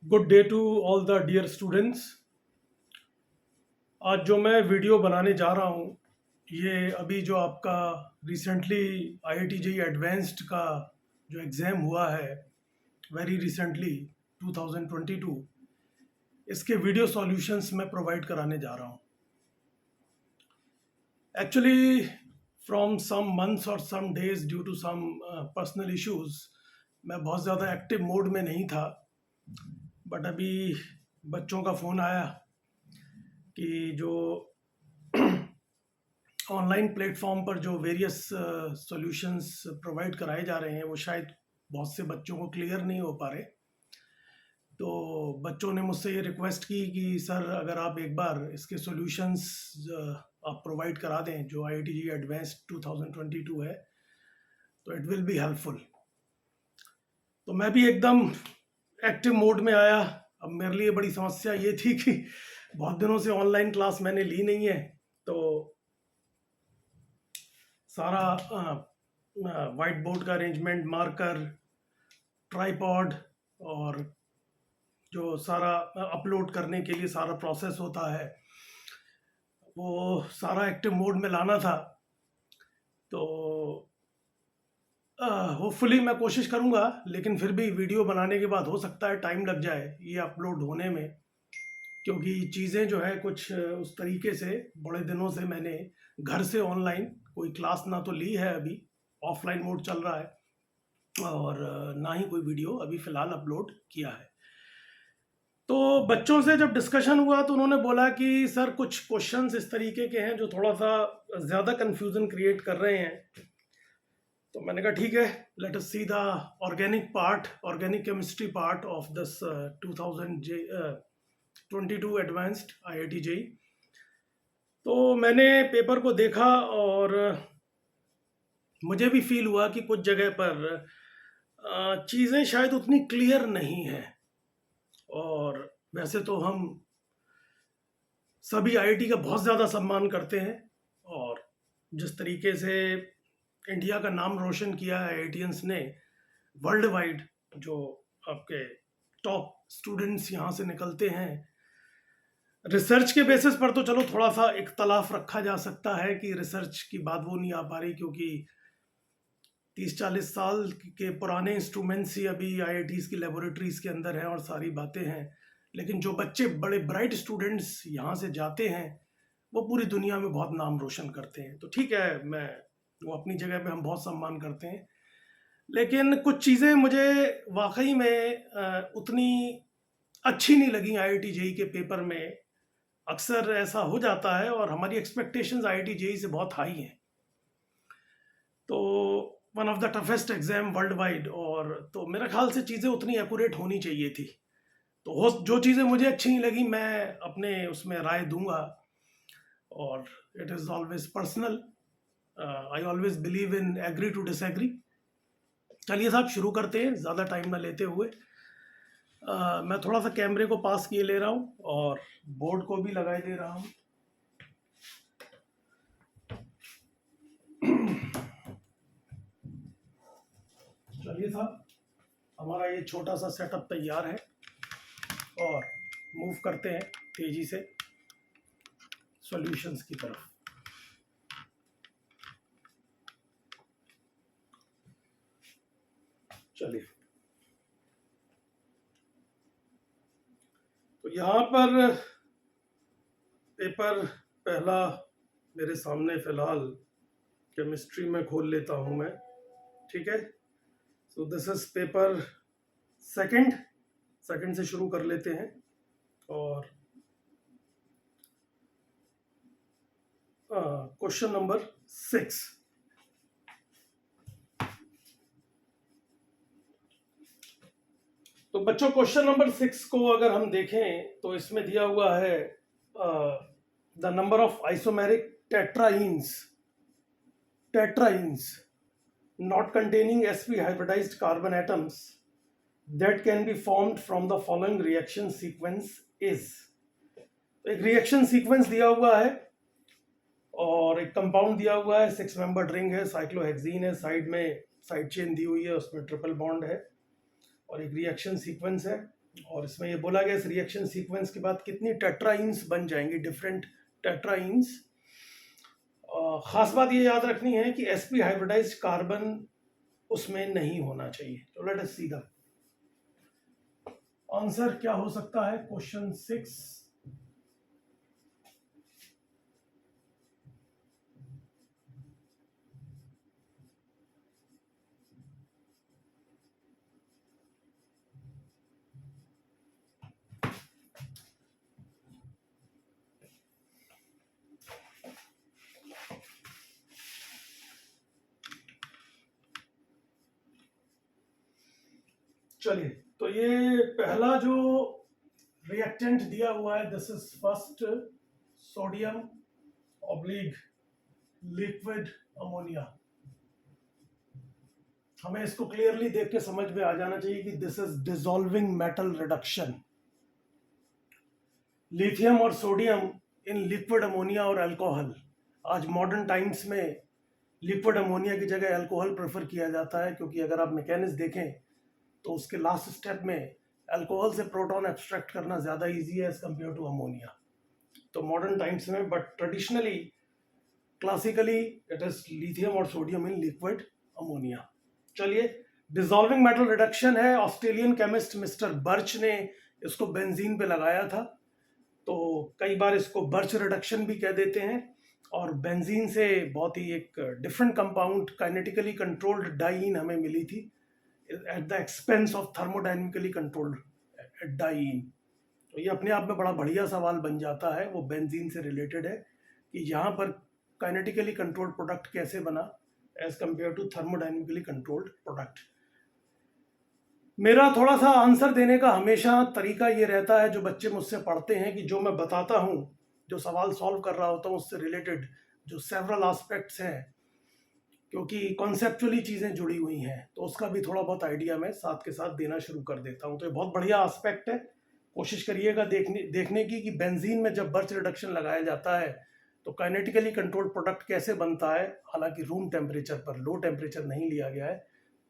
Good day to all the dear students. आज जो मैं वीडियो बनाने जा रहा हूँ ये अभी जो आपका रिसेंटली IIT JEE एडवांस्ड का जो एग्ज़ाम हुआ है वेरी रिसेंटली 2022, इसके वीडियो सॉल्यूशंस मैं प्रोवाइड कराने जा रहा हूँ। एक्चुअली फ्रॉम सम मंथ्स और some days due to some personal issues मैं बहुत ज़्यादा एक्टिव मोड में नहीं था, बट अभी बच्चों का फ़ोन आया कि जो ऑनलाइन प्लेटफॉर्म पर जो वेरियस सॉल्यूशंस प्रोवाइड कराए जा रहे हैं वो शायद बहुत से बच्चों को क्लियर नहीं हो पा रहे। तो बच्चों ने मुझसे ये रिक्वेस्ट की कि सर अगर आप एक बार इसके सॉल्यूशंस आप प्रोवाइड करा दें जो IIT JEE एडवांस्ड 2022 है, तो इट विल बी हेल्पफुल। तो मैं भी एकदम एक्टिव मोड में आया। अब मेरे लिए बड़ी समस्या ये थी कि बहुत दिनों से ऑनलाइन क्लास मैंने ली नहीं है, तो सारा वाइट बोर्ड का अरेंजमेंट, मार्कर, ट्राइपॉड और जो सारा अपलोड करने के लिए सारा प्रोसेस होता है वो सारा एक्टिव मोड में लाना था। तो होपफुली मैं कोशिश करूँगा, लेकिन फिर भी वीडियो बनाने के बाद हो सकता है टाइम लग जाए ये अपलोड होने में, क्योंकि चीज़ें जो है कुछ उस तरीके से बड़े दिनों से मैंने घर से ऑनलाइन कोई क्लास ना तो ली है, अभी ऑफलाइन मोड चल रहा है, और ना ही कोई वीडियो अभी फ़िलहाल अपलोड किया है। तो बच्चों से जब डिस्कशन हुआ तो उन्होंने बोला कि सर कुछ क्वेश्चंस इस तरीके के हैं जो थोड़ा सा ज़्यादा कन्फ्यूज़न क्रिएट कर रहे हैं। तो मैंने कहा ठीक है, let us see the organic chemistry part of this 2022 advanced IIT JEE। तो मैंने पेपर को देखा और मुझे भी फील हुआ कि कुछ जगह पर चीज़ें शायद उतनी क्लियर नहीं हैं। और वैसे तो हम सभी IIT का बहुत ज़्यादा सम्मान करते हैं, और जिस तरीके से इंडिया का नाम रोशन किया है IITians ने वर्ल्ड वाइड, जो आपके टॉप स्टूडेंट्स यहाँ से निकलते हैं, रिसर्च के बेसिस पर तो चलो थोड़ा सा इख्तलाफ रखा जा सकता है कि रिसर्च की बात वो नहीं आ पा रही, क्योंकि 30-40 साल के पुराने इंस्ट्रूमेंट्स ही अभी IITs की लेबोरेटरीज के अंदर हैं और सारी बातें हैं। लेकिन जो बच्चे बड़े ब्राइट स्टूडेंट्स यहाँ से जाते हैं वो पूरी दुनिया में बहुत नाम रोशन करते हैं। तो ठीक है, मैं वो अपनी जगह पे हम बहुत सम्मान करते हैं, लेकिन कुछ चीज़ें मुझे वाकई में उतनी अच्छी नहीं लगी IIT JEE के पेपर में। अक्सर ऐसा हो जाता है और हमारी एक्सपेक्टेशंस IIT JEE से बहुत हाई हैं। तो one of the toughest exam world wide, और तो मेरे ख्याल से चीज़ें उतनी एक्यूरेट होनी चाहिए थी। तो हो जो चीज़ें मुझे अच्छी नहीं लगी मैं अपने उसमें राय दूंगा, और it is always personal. I always believe in agree to disagree. चलिए साहब शुरू करते हैं ज़्यादा टाइम ना लेते हुए। मैं थोड़ा सा कैमरे को पास किए ले रहा हूँ और बोर्ड को भी लगाए दे रहा हूँ। चलिए साहब, हमारा ये छोटा सा सेटअप तैयार है और मूव करते हैं तेजी से सॉल्यूशंस की तरफ। चलिए, तो यहाँ पर पेपर पहला मेरे सामने फिलहाल केमिस्ट्री में खोल लेता हूँ मैं, ठीक है। So this is paper second से शुरू कर लेते हैं। और क्वेश्चन नंबर 6। तो बच्चों क्वेश्चन नंबर 6 को अगर हम देखें तो इसमें दिया हुआ है the number of isomeric tetraenes not containing sp hybridized carbon atoms that can be formed from the following reaction sequence is। एक रिएक्शन सीक्वेंस दिया हुआ है और एक कंपाउंड दिया हुआ है, 6 मेंबर्ड रिंग है, साइक्लोहेक्सीन है, साइड में साइड चेन दी हुई है, उसमें ट्रिपल बॉन्ड है, और एक रिएक्शन सीक्वेंस है। और इसमें ये बोला गया इस रिएक्शन सीक्वेंस के बाद कितनी टेट्राइन्स बन जाएंगी, डिफरेंट टेट्राइन्स। खास बात ये याद रखनी है कि sp हाइब्रिडाइज्ड कार्बन उसमें नहीं होना चाहिए। तो let us see the answer क्या हो सकता है। क्वेश्चन 6, चलिए तो ये पहला जो रिएक्टेंट दिया हुआ है, this is first sodium oblique liquid ammonia. हमें इसको क्लियरली देख के समझ में आ जाना चाहिए कि this is dissolving metal reduction. Lithium और सोडियम इन लिक्विड अमोनिया और अल्कोहल। आज मॉडर्न टाइम्स में लिक्विड अमोनिया की जगह अल्कोहल प्रेफर किया जाता है, क्योंकि अगर आप मैकेनिज्म देखें तो उसके लास्ट स्टेप में अल्कोहल से प्रोटॉन एक्सट्रैक्ट करना ज़्यादा इजी है एज कम्पेयर टू अमोनिया। तो मॉडर्न टाइम्स में, but traditionally classically it is lithium और सोडियम इन लिक्विड अमोनिया। चलिए, डिसॉल्विंग मेटल रिडक्शन है। ऑस्ट्रेलियन केमिस्ट मिस्टर बर्च ने इसको बेंजीन पे लगाया था, तो कई बार इसको बर्च रिडक्शन भी कह देते हैं। और बेंजीन से बहुत ही एक different compound kinetically controlled diene हमें मिली थी at the expense of thermodynamically controlled diene. तो ये अपने आप में बड़ा बढ़िया सवाल बन जाता है, वो बेंजीन से रिलेटेड है कि यहाँ पर काइनेटिकली कंट्रोल्ड प्रोडक्ट कैसे बना as compare to thermodynamically controlled product. मेरा थोड़ा सा आंसर देने का हमेशा तरीका ये रहता है, जो बच्चे मुझसे पढ़ते हैं, कि जो मैं बताता हूँ, जो सवाल सॉल्व कर रहा होता हूँ, उससे रिलेटेड जो सेवरल एस्पेक्ट्स हैं, क्योंकि कॉन्सेप्चुअली चीज़ें जुड़ी हुई हैं, तो उसका भी थोड़ा बहुत आइडिया मैं साथ के साथ देना शुरू कर देता हूँ। तो ये बहुत बढ़िया एस्पेक्ट है। कोशिश करिएगा देखने की कि बेंजीन में जब बर्च रिडक्शन लगाया जाता है तो काइनेटिकली कंट्रोल्ड प्रोडक्ट कैसे बनता है, हालांकि रूम टेम्परेचर पर, लो टेम्परेचर नहीं लिया गया है,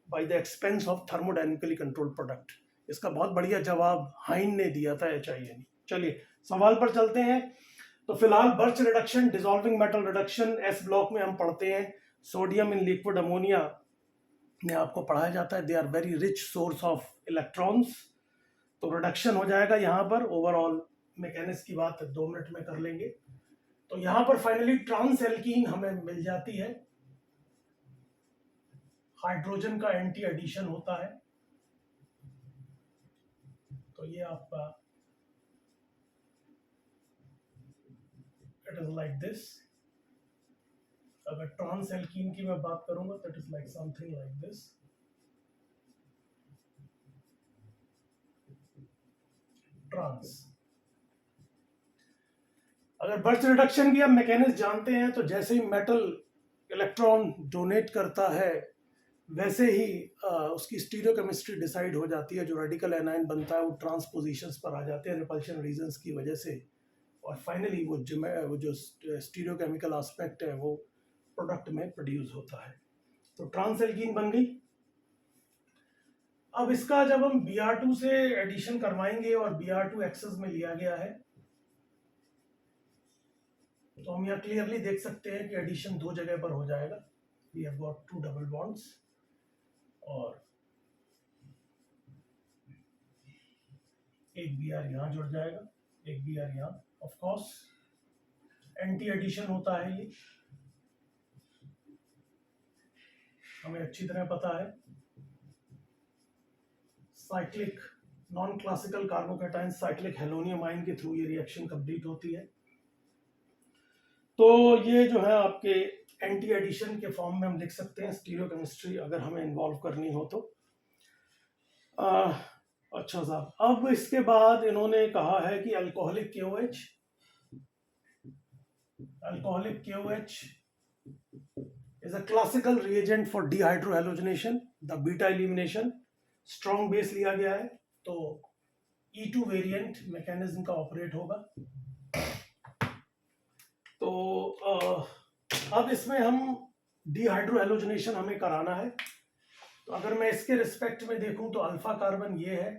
by the expense of thermodynamically controlled product. इसका बहुत बढ़िया जवाब हाइन ने दिया था, HIN। चलिए सवाल पर चलते हैं। तो फिलहाल birch reduction, dissolving metal reduction, S block में हम पढ़ते हैं सोडियम इन लिक्विड अमोनिया में आपको पढ़ाया जाता है they are very rich source of electrons. तो रिडक्शन हो जाएगा यहाँ पर। ओवरऑल मैकेनिक्स की बात 2 मिनट में कर लेंगे। तो यहाँ पर फाइनली ट्रांस एल्कीन हमें मिल जाती है, हाइड्रोजन का एंटी एडिशन होता है। तो ये आपका इट इज लाइक दिस। अगर ट्रांस एल्कीन की मैं बात करूंगा तो it is like something like this. Trans. अगर बर्च रिडक्शन की आप मैकेनिज्म जानते हैं, तो जैसे ही मेटल इलेक्ट्रॉन डोनेट करता है, वैसे ही उसकी स्टीरियोकेमिस्ट्री डिसाइड हो जाती है। जो रेडिकल एनाइन बनता है वो ट्रांस पोजीशंस पर आ जाते हैं रिपल्शन रीजंस की वजह से, और फाइनली वो जो स्टीरियोकेमिकल एस्पेक्ट है वो प्रोडक्ट में प्रोड्यूस होता है। तो ट्रांस एल्कीन बन गई। अब इसका जब हम Br2 से एडिशन करवाएंगे और Br2 एक्सेस में लिया गया है, तो हम यहाँ क्लियरली देख सकते हैं कि एडिशन 2 जगह पर हो जाएगा। We have got 2 double bonds, और एक Br यहाँ जुड़ जाएगा, एक Br यहाँ। ऑफ कोर्स एंटी एडिशन होता है, ये हमें अच्छी तरह पता है। Cyclic non classical carbocation cyclic halonium ion के थ्रू ये रिएक्शन कंप्लीट होती है। तो ये जो है आपके एंटी एडिशन के फॉर्म में हम लिख सकते हैं स्टीरियोकेमिस्ट्री, अगर हमें इन्वॉल्व करनी हो तो। अच्छा साहब, अब इसके बाद इन्होंने कहा है कि alcoholic KOH is a classical reagent for dehydrohalogenation, the beta elimination। Strong base लिया गया है, तो E2 वेरिएंट मैकेनिज्म का ऑपरेट होगा। तो अब इसमें हम डीहाइड्रोहैलोजिनेशन हमें कराना है। तो अगर मैं इसके रिस्पेक्ट में देखूं तो अल्फा कार्बन ये है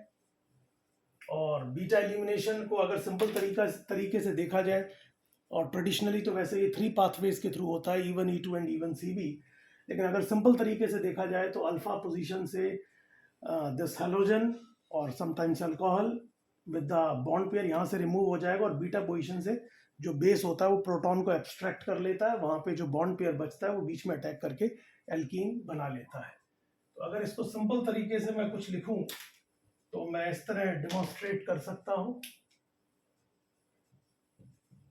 और बीटा एलिमिनेशन को अगर सिंपल तरीके से देखा जाए, और ट्रेडिशनली तो वैसे ये 3 पाथवेज के थ्रू होता है, E1 E2 and E1 CB, लेकिन अगर सिंपल तरीके से देखा जाए तो अल्फा पोजीशन से दिस हैलोजन और sometimes alcohol with the bond pair यहाँ से रिमूव हो जाएगा, और बीटा पोजीशन से जो बेस होता है वो प्रोटॉन को एब्स्ट्रैक्ट कर लेता है, वहाँ पे जो बॉन्ड पेयर बचता है वो बीच में अटैक करके एल्कीन बना लेता है। तो अगर इसको सिंपल तरीके से मैं कुछ लिखूं तो मैं इस तरह डिमॉन्स्ट्रेट कर सकता हूं,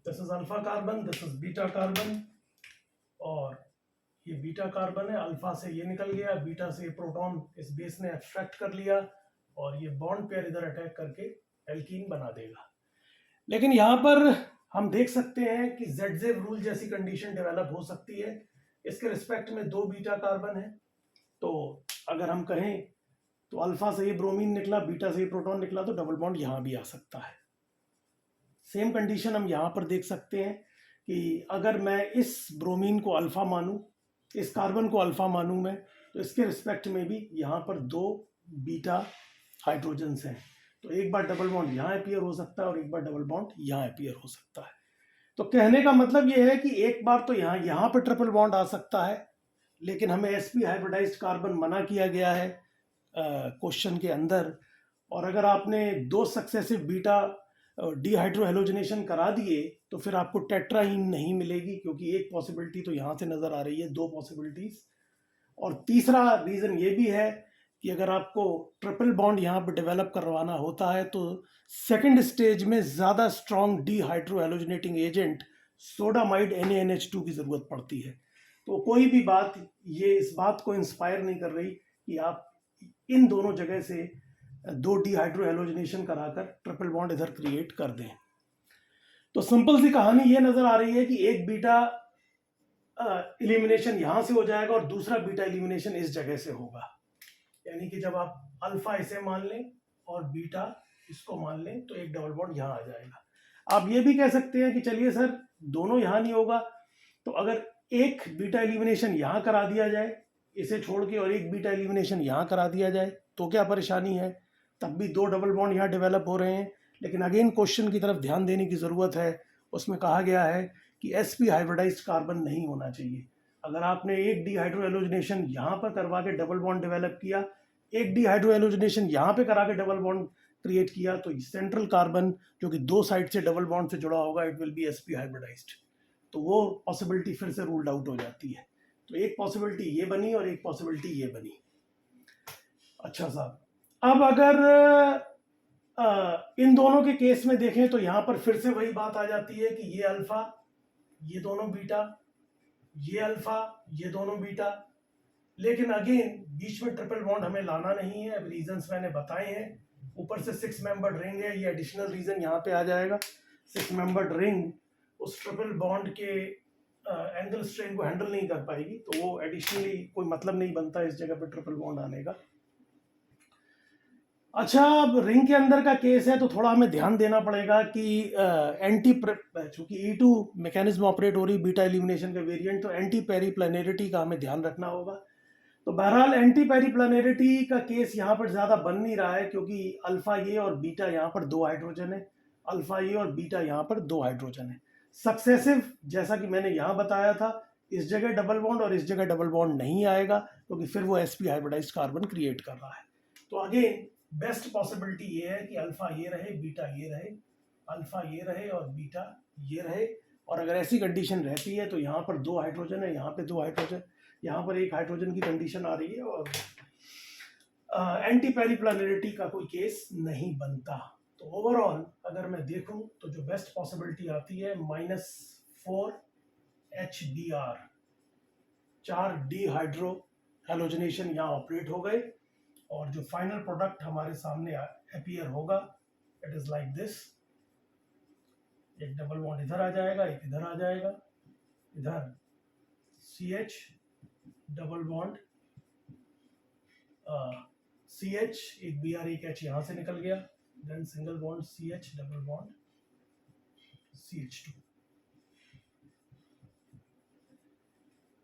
this is alpha carbon, this is beta carbon, और ये बीटा कार्बन है, अल्फा से ये निकल गया, बीटा से ये प्रोटॉन इस बेस ने एब्स्ट्रैक्ट कर लिया, और ये बॉन्ड पेयर इधर अटैक करके एल्कीन बना देगा। लेकिन यहाँ पर हम देख सकते हैं कि ज़ेडज़ेव रूल जैसी कंडीशन डेवलप हो सकती है। इसके रिस्पेक्ट में 2 बीटा कार्बन है, तो अगर हम कहें तो अल्फा से ये ब्रोमीन निकला, बीटा से ये प्रोटॉन निकला, तो डबल बॉन्ड यहाँ भी आ सकता है। सेम कंडीशन हम यहाँ पर देख सकते हैं कि अगर मैं इस ब्रोमीन को अल्फा मानूं, इस कार्बन को अल्फा मानूं मैं, तो इसके रिस्पेक्ट में भी यहाँ पर 2 बीटा हाइड्रोजन्स हैं, तो एक बार डबल बॉन्ड यहाँ अपीयर हो सकता है और एक बार डबल बॉन्ड यहाँ अपीयर हो सकता है। तो कहने का मतलब ये है कि एक बार तो यहाँ पर ट्रिपल बॉन्ड आ सकता है, लेकिन हमें sp हाइब्रिडाइज्ड कार्बन मना किया गया है क्वेश्चन के अंदर। और अगर आपने 2 सक्सेसिव बीटा डिहाइड्रोहेलोजिनेशन करा दिए तो फिर आपको टेट्राईन नहीं मिलेगी, क्योंकि एक पॉसिबिलिटी तो यहाँ से नज़र आ रही है, 2 पॉसिबिलिटीज। और तीसरा रीज़न ये भी है कि अगर आपको ट्रिपल बॉन्ड यहाँ पर डेवलप करवाना होता है तो सेकेंड स्टेज में ज़्यादा स्ट्रॉन्ग डिहाइड्रोहेलोजिनेटिंग एजेंट सोडामाइड NaNH2 की ज़रूरत पड़ती है। तो कोई भी बात ये इस बात को इंस्पायर नहीं कर रही कि आप इन दोनों जगह से 2 डिहाइड्रोहेलोजिनेशन कराकर ट्रिपल बॉन्ड इधर क्रिएट कर दें। तो सिंपल सी कहानी ये नज़र आ रही है कि एक बीटा एलिमिनेशन यहाँ से हो जाएगा और दूसरा बीटा एलिमिनेशन इस जगह से होगा, यानी कि जब आप अल्फा इसे मान लें और बीटा इसको मान लें तो एक डबल बॉन्ड यहाँ आ जाएगा। आप ये भी कह सकते हैं कि चलिए सर दोनों यहाँ नहीं होगा, तो अगर एक बीटा एलिमिनेशन यहाँ करा दिया जाए इसे छोड़ के और एक बीटा एलिमिनेशन यहाँ करा दिया जाए तो क्या परेशानी है, तब भी 2 डबल बॉन्ड यहाँ डेवलप हो रहे हैं। लेकिन अगेन क्वेश्चन की तरफ ध्यान देने की ज़रूरत है, उसमें कहा गया है कि sp हाइब्रिडाइज्ड कार्बन नहीं होना चाहिए। अगर आपने एक डिहाइड्रोहेलोजिनेशन यहाँ पर करवा के डबल बॉन्ड डेवलप किया, एक डिहाइड्रोहेलोजिनेशन यहाँ पे करा के डबल बॉन्ड क्रिएट किया, तो सेंट्रल कार्बन जो कि 2 साइड से डबल बॉन्ड से जुड़ा होगा it will be sp hybridised, तो वो पॉसिबिलिटी फिर से रूल्ड आउट हो जाती है। तो एक पॉसिबिलिटी ये बनी और एक पॉसिबिलिटी ये बनी। अच्छा साहब, अब अगर इन दोनों के केस में देखें तो यहाँ पर फिर से वही बात आ जाती है कि ये अल्फा, ये दोनों बीटा, ये अल्फा, ये दोनों बीटा, लेकिन अगेन बीच में ट्रिपल बॉन्ड हमें लाना नहीं है। अब रीजंस मैंने बताए हैं, ऊपर से 6 मेंबर्ड रिंग है, ये एडिशनल रीजन यहाँ पे आ जाएगा। 6 मेंबर्ड रिंग उस ट्रिपल बॉन्ड के एंगल स्ट्रेन को हैंडल नहीं कर पाएगी, तो वो एडिशनली कोई मतलब नहीं बनता इस जगह पे ट्रिपल बॉन्ड आने का। अच्छा, अब रिंग के अंदर का केस है तो थोड़ा हमें ध्यान देना पड़ेगा कि चूंकि E2 मैकेनिज्म ऑपरेट हो रही बीटा एलिमिनेशन का वेरिएंट, तो एंटी पेरीप्लानरिटी का हमें ध्यान रखना होगा। तो बहरहाल एंटी पेरीप्लानरिटी का केस यहाँ पर ज़्यादा बन नहीं रहा है, क्योंकि अल्फा ये और बीटा यहाँ पर 2 हाइड्रोजन है, अल्फा ये और बीटा यहाँ पर 2 हाइड्रोजन है। सक्सेसिव जैसा कि मैंने यहाँ बताया था, इस जगह डबल बॉन्ड और इस जगह डबल बॉन्ड नहीं आएगा, क्योंकि फिर वो sp हाइब्रिडाइज्ड कार्बन क्रिएट कर रहा है। तो अगेन बेस्ट पॉसिबिलिटी ये है कि अल्फा ये रहे, बीटा ये रहे, अल्फा ये रहे और बीटा ये रहे। और अगर ऐसी कंडीशन रहती है तो यहाँ पर 2 हाइड्रोजन है, यहाँ पे 2 हाइड्रोजन, यहाँ पर 1 हाइड्रोजन की कंडीशन आ रही है, और एंटी पेरीप्लानरिटी का कोई केस नहीं बनता। तो ओवरऑल अगर मैं देखूं तो जो बेस्ट पॉसिबिलिटी आती है -4 HBr, 4 डिहाइड्रो हेलोजिनेशन यहाँ ऑपरेट हो गए, और जो फाइनल प्रोडक्ट हमारे सामने अपीयर होगा इट इज लाइक दिस। एक डबल बॉन्ड इधर आ जाएगा, एक इधर आ जाएगा, इधर CH डबल बॉन्ड CH, एक Br एक H यहाँ से निकल गया, then single bond CH double bond CH2।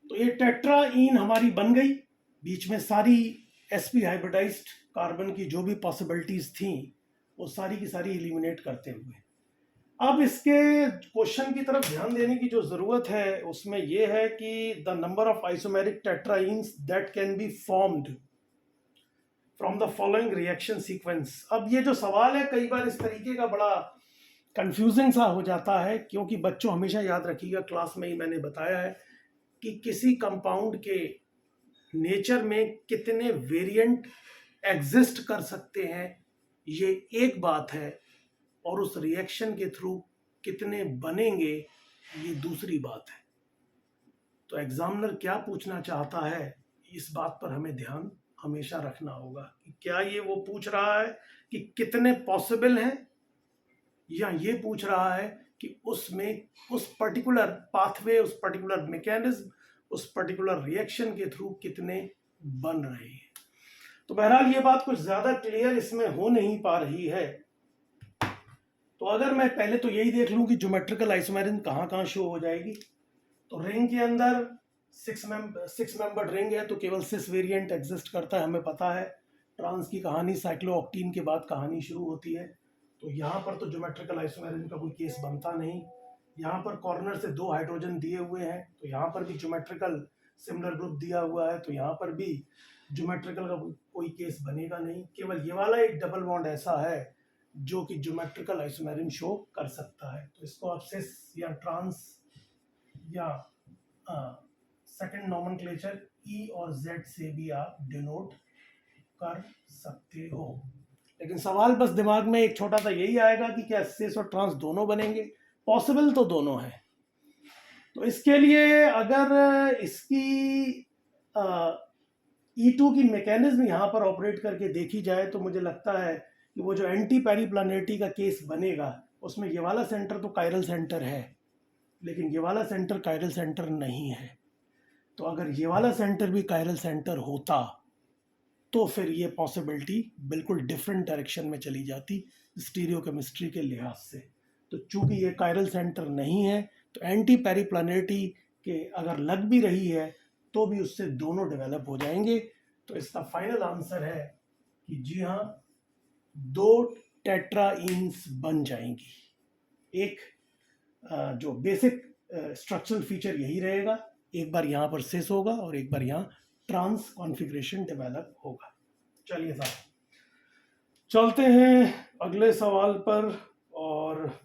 तो ये टेट्राईन हमारी बन गई। बीच में सारी sp हाइब्रिडाइज्ड कार्बन की जो भी पॉसिबिलिटीज थी वो सारी की सारी एलिमिनेट करते हुए। अब इसके क्वेश्चन की तरफ ध्यान देने की जो जरूरत है उसमें यह है कि the number of isomeric tetraynes that can be formed from the following reaction sequence. अब ये जो सवाल है कई बार इस तरीके का बड़ा कंफ्यूजिंग सा हो जाता है, क्योंकि बच्चों हमेशा याद रखिएगा, क्लास में ही मैंने बताया है कि किसी कंपाउंड के नेचर में कितने वेरिएंट एग्जिस्ट कर सकते हैं ये एक बात है, और उस रिएक्शन के थ्रू कितने बनेंगे ये दूसरी बात है। तो एग्जामिनर क्या पूछना चाहता है इस बात पर हमें ध्यान हमेशा रखना होगा कि क्या ये वो पूछ रहा है कि कितने पॉसिबल हैं, या ये पूछ रहा है कि उसमें उस पर्टिकुलर पाथवे, उस पर्टिकुलर मैकेनिज्म, उस पर्टिकुलर रिएक्शन के थ्रू कितने बन रहे हैं। तो बहरहाल ये बात कुछ ज्यादा क्लियर इसमें हो नहीं पा रही है। तो अगर मैं पहले तो यही देख लूं कि ज्योमेट्रिकल आइसोमेरिज्म कहाँ कहाँ शो हो जाएगी। तो रिंग के अंदर 6 मेंबर्ड रिंग है तो केवल 6 वेरिएंट एग्जिस्ट करता है, हमें पता है। ट्रांस की कहानी साइक्लोऑक्टीन के बाद कहानी शुरू होती है, तो यहाँ पर तो ज्योमेट्रिकल आइसोमेरिज्म का कोई केस बनता नहीं। यहाँ पर कॉर्नर से 2 हाइड्रोजन दिए हुए हैं तो यहाँ पर भी ज्योमेट्रिकल सिमिलर ग्रुप दिया हुआ है, तो यहाँ पर भी ज्योमेट्रिकल का कोई केस बनेगा नहीं। केवल ये वाला एक डबल बॉन्ड ऐसा है जो कि ज्योमेट्रिकल आइसोमेरिज्म शो कर सकता है। तो इसको आप सिस या ट्रांस या सेकंड नॉमेनक्लेचर ई और जेड से भी आप डिनोट कर सकते हो। लेकिन सवाल बस दिमाग में एक छोटा सा यही आएगा कि क्या सिस और ट्रांस दोनों बनेंगे। पॉसिबल तो दोनों है। तो इसके लिए अगर इसकी E2 की मैकेनिज्म यहाँ पर ऑपरेट करके देखी जाए तो मुझे लगता है कि वो जो एंटी पेरिप्लानेटी का केस बनेगा उसमें ये वाला सेंटर तो कायरल सेंटर है, लेकिन ये वाला सेंटर कायरल सेंटर नहीं है। तो अगर ये वाला सेंटर भी कायरल सेंटर होता तो फिर ये पॉसिबिलिटी बिल्कुल डिफरेंट डायरेक्शन में चली जाती स्टीरियोकेमिस्ट्री के लिहाज से। तो चूंकि ये कायरल सेंटर नहीं है तो एंटी पेरिप्लानेटी के अगर लग भी रही है तो भी उससे दोनों डेवलप हो जाएंगे। तो इसका फाइनल आंसर है कि जी हाँ, 2 टेट्राइन्स बन जाएंगी। एक जो बेसिक स्ट्रक्चरल फीचर यही रहेगा, एक बार यहाँ पर सिस होगा और एक बार यहाँ ट्रांस कॉन्फ़िगरेशन डेवलप होगा। चलिए साहब चलते हैं अगले सवाल पर, और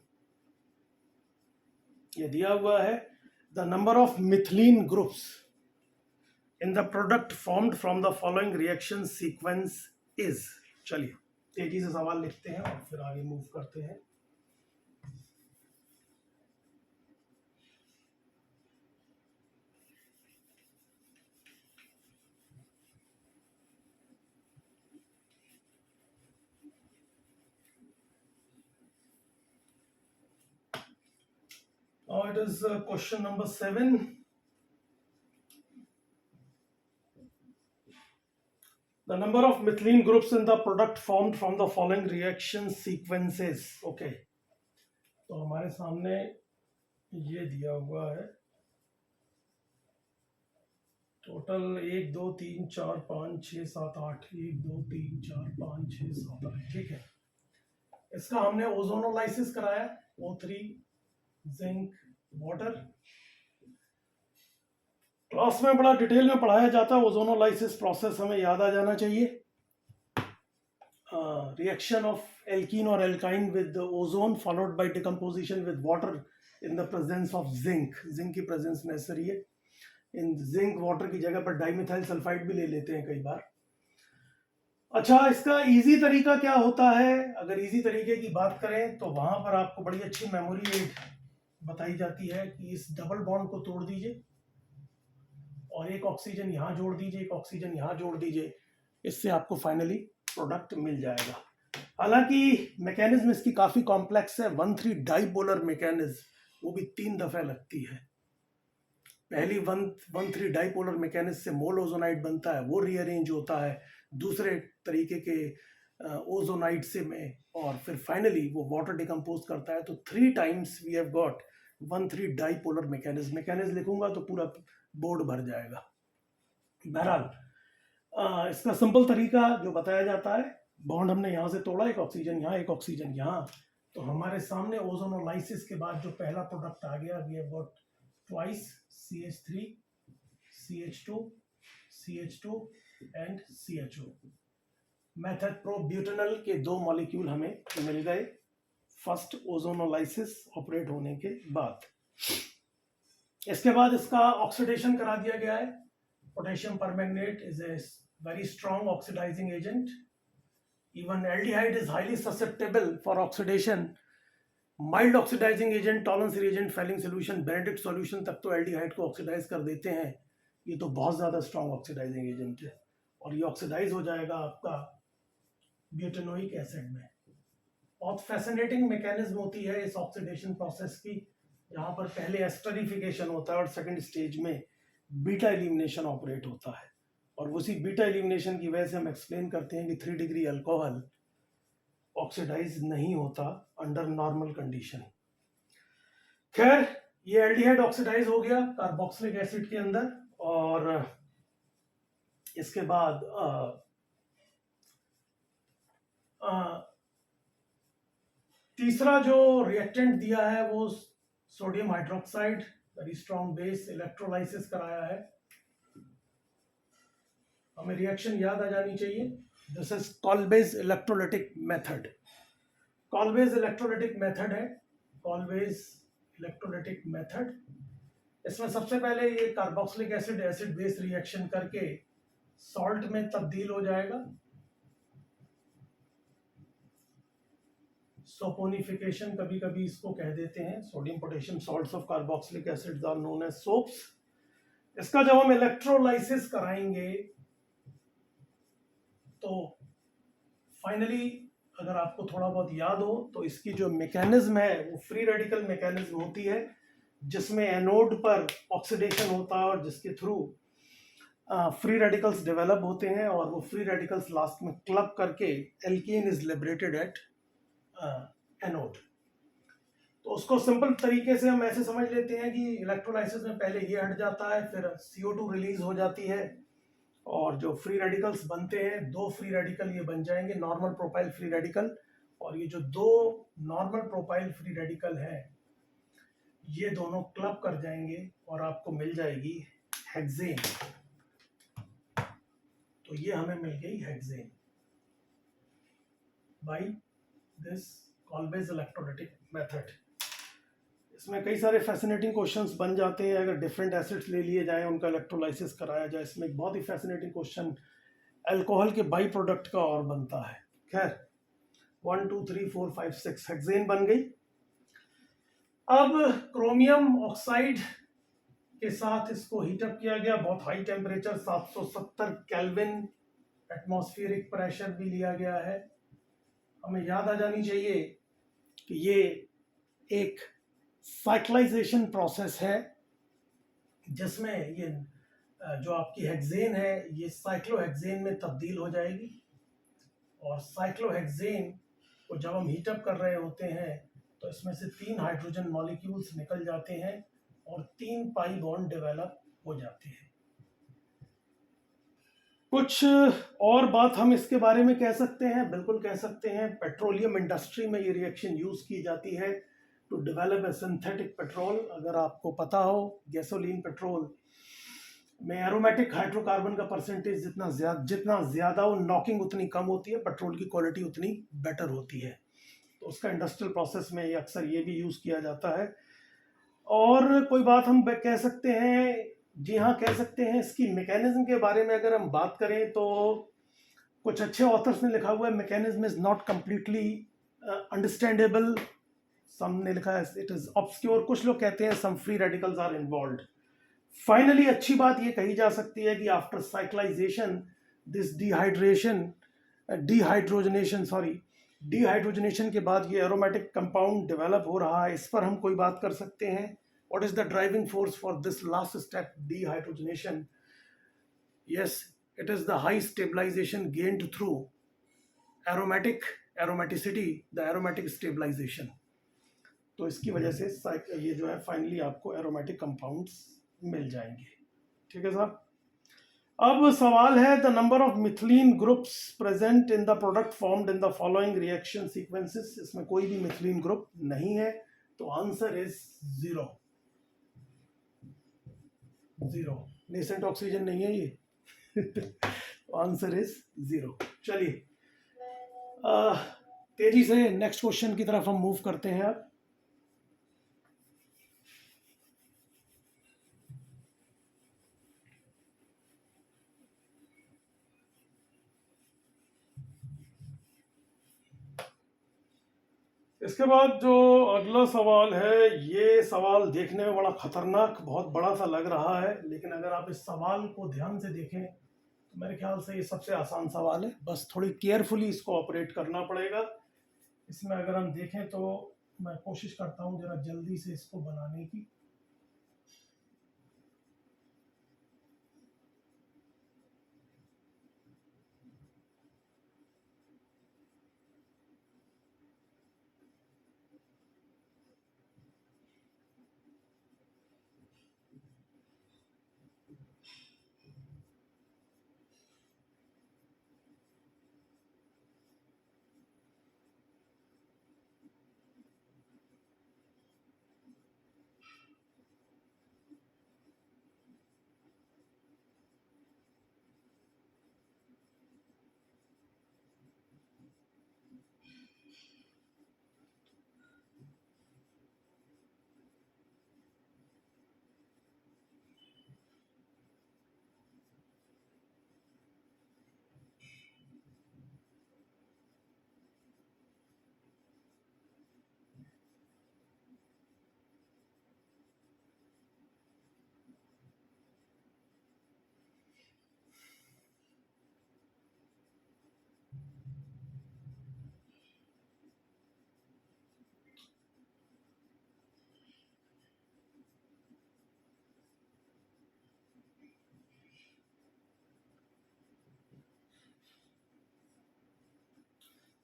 ये दिया हुआ है the number of methylene groups in the product formed from the following reaction sequence is. चलिए तेजी से सवाल लिखते हैं और फिर आगे मूव करते हैं। Now it is question number 7. The number of methylene groups in the product formed from the following reaction sequences. Okay. तो हमारे सामने ये दिया हुआ है टोटल 1 2 3 4 5 6 7 8, 1 2 3 4 5 6 7 8, ठीक है। इसका हमने ओजोनोलाइसिस कराया, O3 जिंक वाटर। क्लास में बड़ा डिटेल में पढ़ाया जाता है ओजोनोलाइसिस प्रोसेस, हमें याद आ जाना चाहिए। रिएक्शन ऑफ एल्कीन और alkyne with ozone followed by decomposition with water in the presence of zinc. Zinc की प्रेजेंस नेसेसरी है। इन जिंक वाटर की जगह पर डाइमिथाइल सल्फाइड भी ले लेते हैं कई बार। अच्छा, इसका इजी तरीका क्या होता है? अगर इजी तरीके की बात करें तो वहां पर आपको बड़ी अच्छी मेमोरी एड बताई जाती है कि इस डबल बॉन्ड को तोड़ दीजिए और एक ऑक्सीजन यहाँ जोड़ दीजिए, एक ऑक्सीजन यहाँ जोड़ दीजिए, इससे आपको फाइनली प्रोडक्ट मिल जाएगा। हालांकि मैकेनिज्म इसकी काफी कॉम्प्लेक्स है। 1,3 डाइपोलर मैकेनिज्म, वो भी 3 दफे लगती है। पहली 1,3 डाइपोलर मैकेनिज्म से मोल ओजोनाइड बनता है, वो रीअरेंज होता है दूसरे तरीके के ओजोनाइड से में, और फिर फाइनली वो वाटर डिकम्पोज करता है। तो 3 times we have got 1,3 dipolar mechanism. Mechanism लिखूंगा तो पूरा बोर्ड भर जाएगा। बहरहाल इसका सिंपल तरीका जो बताया जाता है बॉन्ड हमने यहाँ से तोड़ा, एक ऑक्सीजन यहाँ, एक ऑक्सीजन यहाँ, तो हमारे सामने ओजोनोलाइसिस के बाद जो पहला प्रोडक्ट आ गया, we have got twice CH3 CH2 CH2 and CHO। Method probutanol के 2 मॉलिक्यूल हमें मिल गए फर्स्ट ओजोनोलाइसिस ऑपरेट होने के बाद। इसके बाद इसका ऑक्सीडेशन करा दिया गया है। Potassium permanganate is a very strong oxidising agent. Even aldehyde is highly susceptible for oxidation. Mild oxidising agent, Tollens reagent, Fehling solution, Benedict solution तक तो एल्डिहाइड को ऑक्सीडाइज कर देते हैं। ये तो बहुत ज़्यादा स्ट्रॉन्ग ऑक्सीडाइजिंग एजेंट है और ये ऑक्सीडाइज हो जाएगा आपका ब्यूटेनोइक एसिड में। बहुत फैसिनेटिंग मैकेनिज्म होती है इस ऑक्सीडेशन प्रोसेस की, जहाँ पर पहले एस्टरिफिकेशन होता है और सेकंड स्टेज में बीटा एलिमिनेशन ऑपरेट होता है। और उसी बीटा एलिमिनेशन की वजह से हम एक्सप्लेन करते हैं कि 3 डिग्री अल्कोहल ऑक्सीडाइज नहीं होता अंडर नॉर्मल कंडीशन। खैर, ये एल्डिहाइड ऑक्सीडाइज हो गया कार्बोक्सिलिक एसिड के अंदर और इसके बाद तीसरा जो रिएक्टेंट दिया है वो sodium hydroxide, very strong base, electrolysis कराया है। हमें रिएक्शन याद आ जानी चाहिए। This is Kolbe's electrolytic method. Kolbe's electrolytic method है, कॉल्बेज इलेक्ट्रोलिटिक मेथड। इसमें सबसे पहले ये carboxylic acid acid base reaction करके सॉल्ट में तब्दील हो जाएगा। सोपोनिफिकेशन कभी कभी इसको कह देते हैं। Sodium potassium salts of carboxylic acids are known as soaps. इसका जब हम इलेक्ट्रोलाइसिस कराएंगे तो फाइनली, अगर आपको थोड़ा बहुत याद हो तो इसकी जो मैकेनिज्म है वो फ्री रेडिकल मैकेनिज्म होती है, जिसमें एनोड पर ऑक्सीडेशन होता है और जिसके थ्रू फ्री रेडिकल्स डेवलप होते हैं और वो फ्री रेडिकल्स लास्ट में क्लब करके alkene is liberated at anode. तो उसको सिंपल तरीके से हम ऐसे समझ लेते हैं कि इलेक्ट्रोलाइसिस में पहले ये हट जाता है, फिर CO2 रिलीज हो जाती है और जो फ्री रेडिकल्स बनते हैं, 2 फ्री रेडिकल ये बन जाएंगे, नॉर्मल प्रोपाइल फ्री रेडिकल। और ये जो 2 नॉर्मल प्रोपाइल फ्री रेडिकल हैं ये दोनों क्लब कर जाएंगे और आपको मिल जाएगी हेक्सेन। तो ये हमें मिल गई hexane by this Kolbe's electrolytic method. इसमें कई सारे फैसिनेटिंग क्वेश्चंस बन जाते हैं अगर डिफरेंट एसिड्स ले लिए जाएं, उनका इलेक्ट्रोलाइसिस कराया जाए। इसमें एक बहुत ही फैसिनेटिंग क्वेश्चन अल्कोहल के बाई प्रोडक्ट का और बनता है। खैर, 1 2 3 4 5 6 हेक्सेन बन गई। अब क्रोमियम ऑक्साइड के साथ इसको हीटअप किया गया, बहुत high temperature 770 kelvin, atmospheric pressure भी लिया गया है। हमें याद आ जानी चाहिए कि ये एक साइक्लाइजेशन प्रोसेस है जिसमें ये जो आपकी हेक्सेन है ये साइक्लोहेक्सेन में तब्दील हो जाएगी। और साइक्लोहेक्सेन को जब हम हीटअप कर रहे होते हैं तो इसमें से 3 हाइड्रोजन मॉलिक्यूल्स निकल जाते हैं और 3 पाई बॉन्ड डेवलप हो जाते हैं। कुछ और बात हम इसके बारे में कह सकते हैं, बिल्कुल कह सकते हैं। पेट्रोलियम इंडस्ट्री में ये रिएक्शन यूज की जाती है to develop a synthetic petrol. अगर आपको पता हो, गैसोलीन पेट्रोल में एरोमेटिक हाइड्रोकार्बन का परसेंटेज जितना ज़्यादा वो नॉकिंग उतनी कम होती है, पेट्रोल की क्वालिटी उतनी बेटर होती है। तो उसका इंडस्ट्रियल प्रोसेस में अक्सर ये भी यूज़ किया जाता है। और कोई बात हम कह सकते हैं, जी हाँ कह सकते हैं, इसकी मैकेनिज्म के बारे में अगर हम बात करें तो कुछ अच्छे ऑथर्स ने लिखा हुआ है mechanism is not completely understandable. Some ने लिखा है इट इज ऑब्सक्योर। कुछ लोग कहते हैं some free radicals are involved. Finally अच्छी बात ये कही जा सकती है कि आफ्टर साइक्लाइजेशन दिस डिहाइड्रोजनेशन के बाद ये एरोमेटिक कंपाउंड डेवलप हो रहा है। इस पर हम कोई बात कर सकते हैं। What is the driving force for this last step, dehydrogenation? Yes, it is the high stabilization gained through aromaticity, the aromatic stabilization। तो इसकी वजह से ये जो है फाइनली आपको एरोमेटिक कंपाउंड्स मिल जाएंगे। ठीक है साहब। अब सवाल है, the number of methylene groups present in the product formed in the following reaction sequences. इसमें कोई भी मिथिलीन ग्रुप नहीं है, तो आंसर इज 0। 0, नेसेंट ऑक्सीजन नहीं है ये। Answer is 0। चलिए तेजी से नेक्स्ट क्वेश्चन की तरफ हम मूव करते हैं अब। इसके बाद जो अगला सवाल है, ये सवाल देखने में बड़ा खतरनाक, बहुत बड़ा सा लग रहा है, लेकिन अगर आप इस सवाल को ध्यान से देखें तो मेरे ख्याल से ये सबसे आसान सवाल है। बस थोड़ी केयरफुली इसको ऑपरेट करना पड़ेगा। इसमें अगर हम देखें तो मैं कोशिश करता हूँ जरा जल्दी से इसको बनाने की।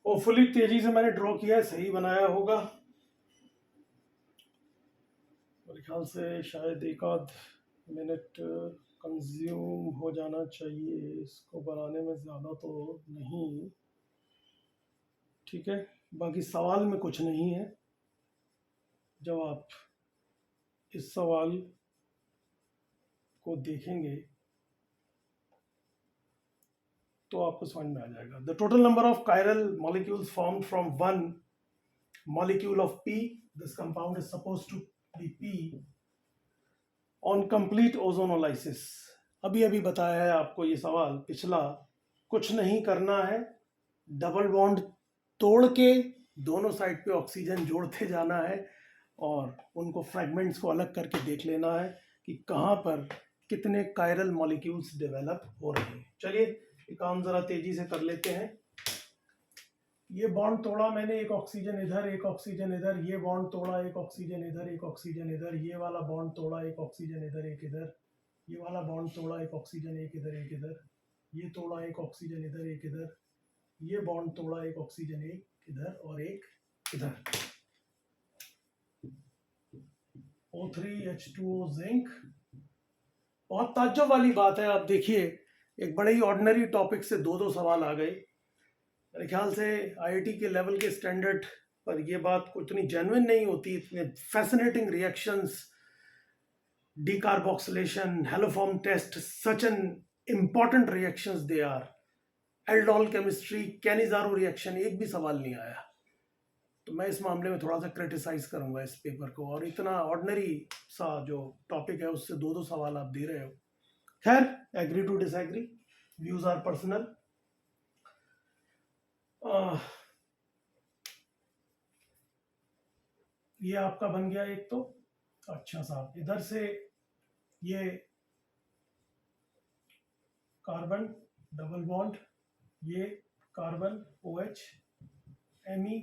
होपफुली तेजी से मैंने ड्रॉ किया है, सही बनाया होगा। मेरे ख्याल से शायद एक आध मिनट कंज्यूम हो जाना चाहिए, इसको बनाने में ज़्यादा तो नहीं। ठीक है, बाकी सवाल में कुछ नहीं है। जब आप इस सवाल को देखेंगे तो आपको समझ में आ जाएगा। The total number of chiral molecules formed from one molecule of P, this compound is suppose to be P on complete ozonolysis. अभी अभी बताया है आपको ये सवाल पिछला। कुछ नहीं करना है, डबल बॉन्ड तोड़ के दोनों साइड पे ऑक्सीजन जोड़ते जाना है और उनको फ्रैगमेंट्स को अलग करके देख लेना है कि कहाँ पर कितने कायरल मॉलिक्यूल्स डेवलप हो रहे हैं। चलिए ये काम ज़रा तेजी से कर लेते हैं। ये बॉन्ड तोड़ा मैंने, एक ऑक्सीजन इधर एक ऑक्सीजन इधर, ये बॉन्ड तोड़ा एक ऑक्सीजन इधर एक ऑक्सीजन इधर, ये वाला बॉन्ड तोड़ा एक ऑक्सीजन इधर एक इधर, ये वाला बॉन्ड तोड़ा एक ऑक्सीजन एक इधर एक इधर, ये तोड़ा एक ऑक्सीजन इधर एक इधर, ये बॉन्ड तोड़ा एक ऑक्सीजन एक इधर और एक इधर। O3H2O zinc. बहुत ताज्जुब वाली बात है, आप देखिए एक बड़े ही ऑर्डिनरी टॉपिक से दो दो सवाल आ गए। मेरे ख्याल से आईआईटी के लेवल के स्टैंडर्ड पर ये बात को इतनी जेन्युइन नहीं होती। इतने fascinating reactions, decarboxylation, haloform test, such an important reactions they are. Aldol chemistry, Cannizzaro reaction, एक भी सवाल नहीं आया। तो मैं इस मामले में थोड़ा सा क्रिटिसाइज करूंगा इस पेपर को। और इतना ऑर्डिनरी सा जो टॉपिक है उससे दो दो सवाल आप दे रहे हो। खैर, agree to disagree, views are personal. ये आपका बन गया एक तो। अच्छा साहब, इधर से ये कार्बन डबल बॉन्ड, ये कार्बन OH Me।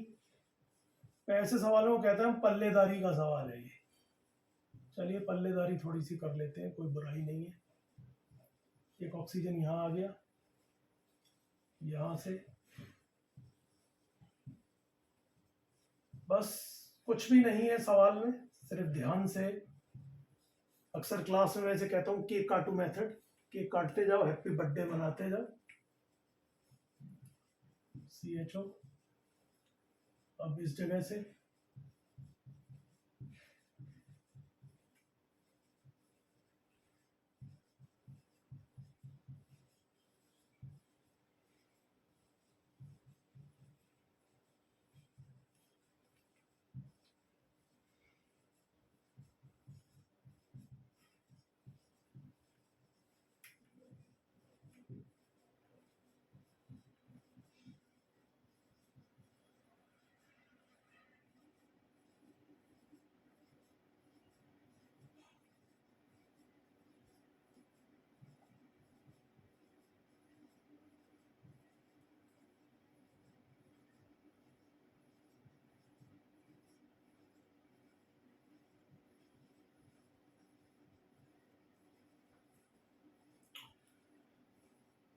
ऐसे सवालों को कहते हैं पल्लेदारी का सवाल है ये। चलिए पल्लेदारी थोड़ी सी कर लेते हैं, कोई बुराई नहीं है। एक ऑक्सीजन यहाँ आ गया, यहाँ से बस कुछ भी नहीं है सवाल में, सिर्फ ध्यान से। अक्सर क्लास में वैसे कहता हूँ केक काटू मेथड, केक काटते जाओ, हैप्पी बर्थडे मनाते जाओ। CHO। अब इस जगह से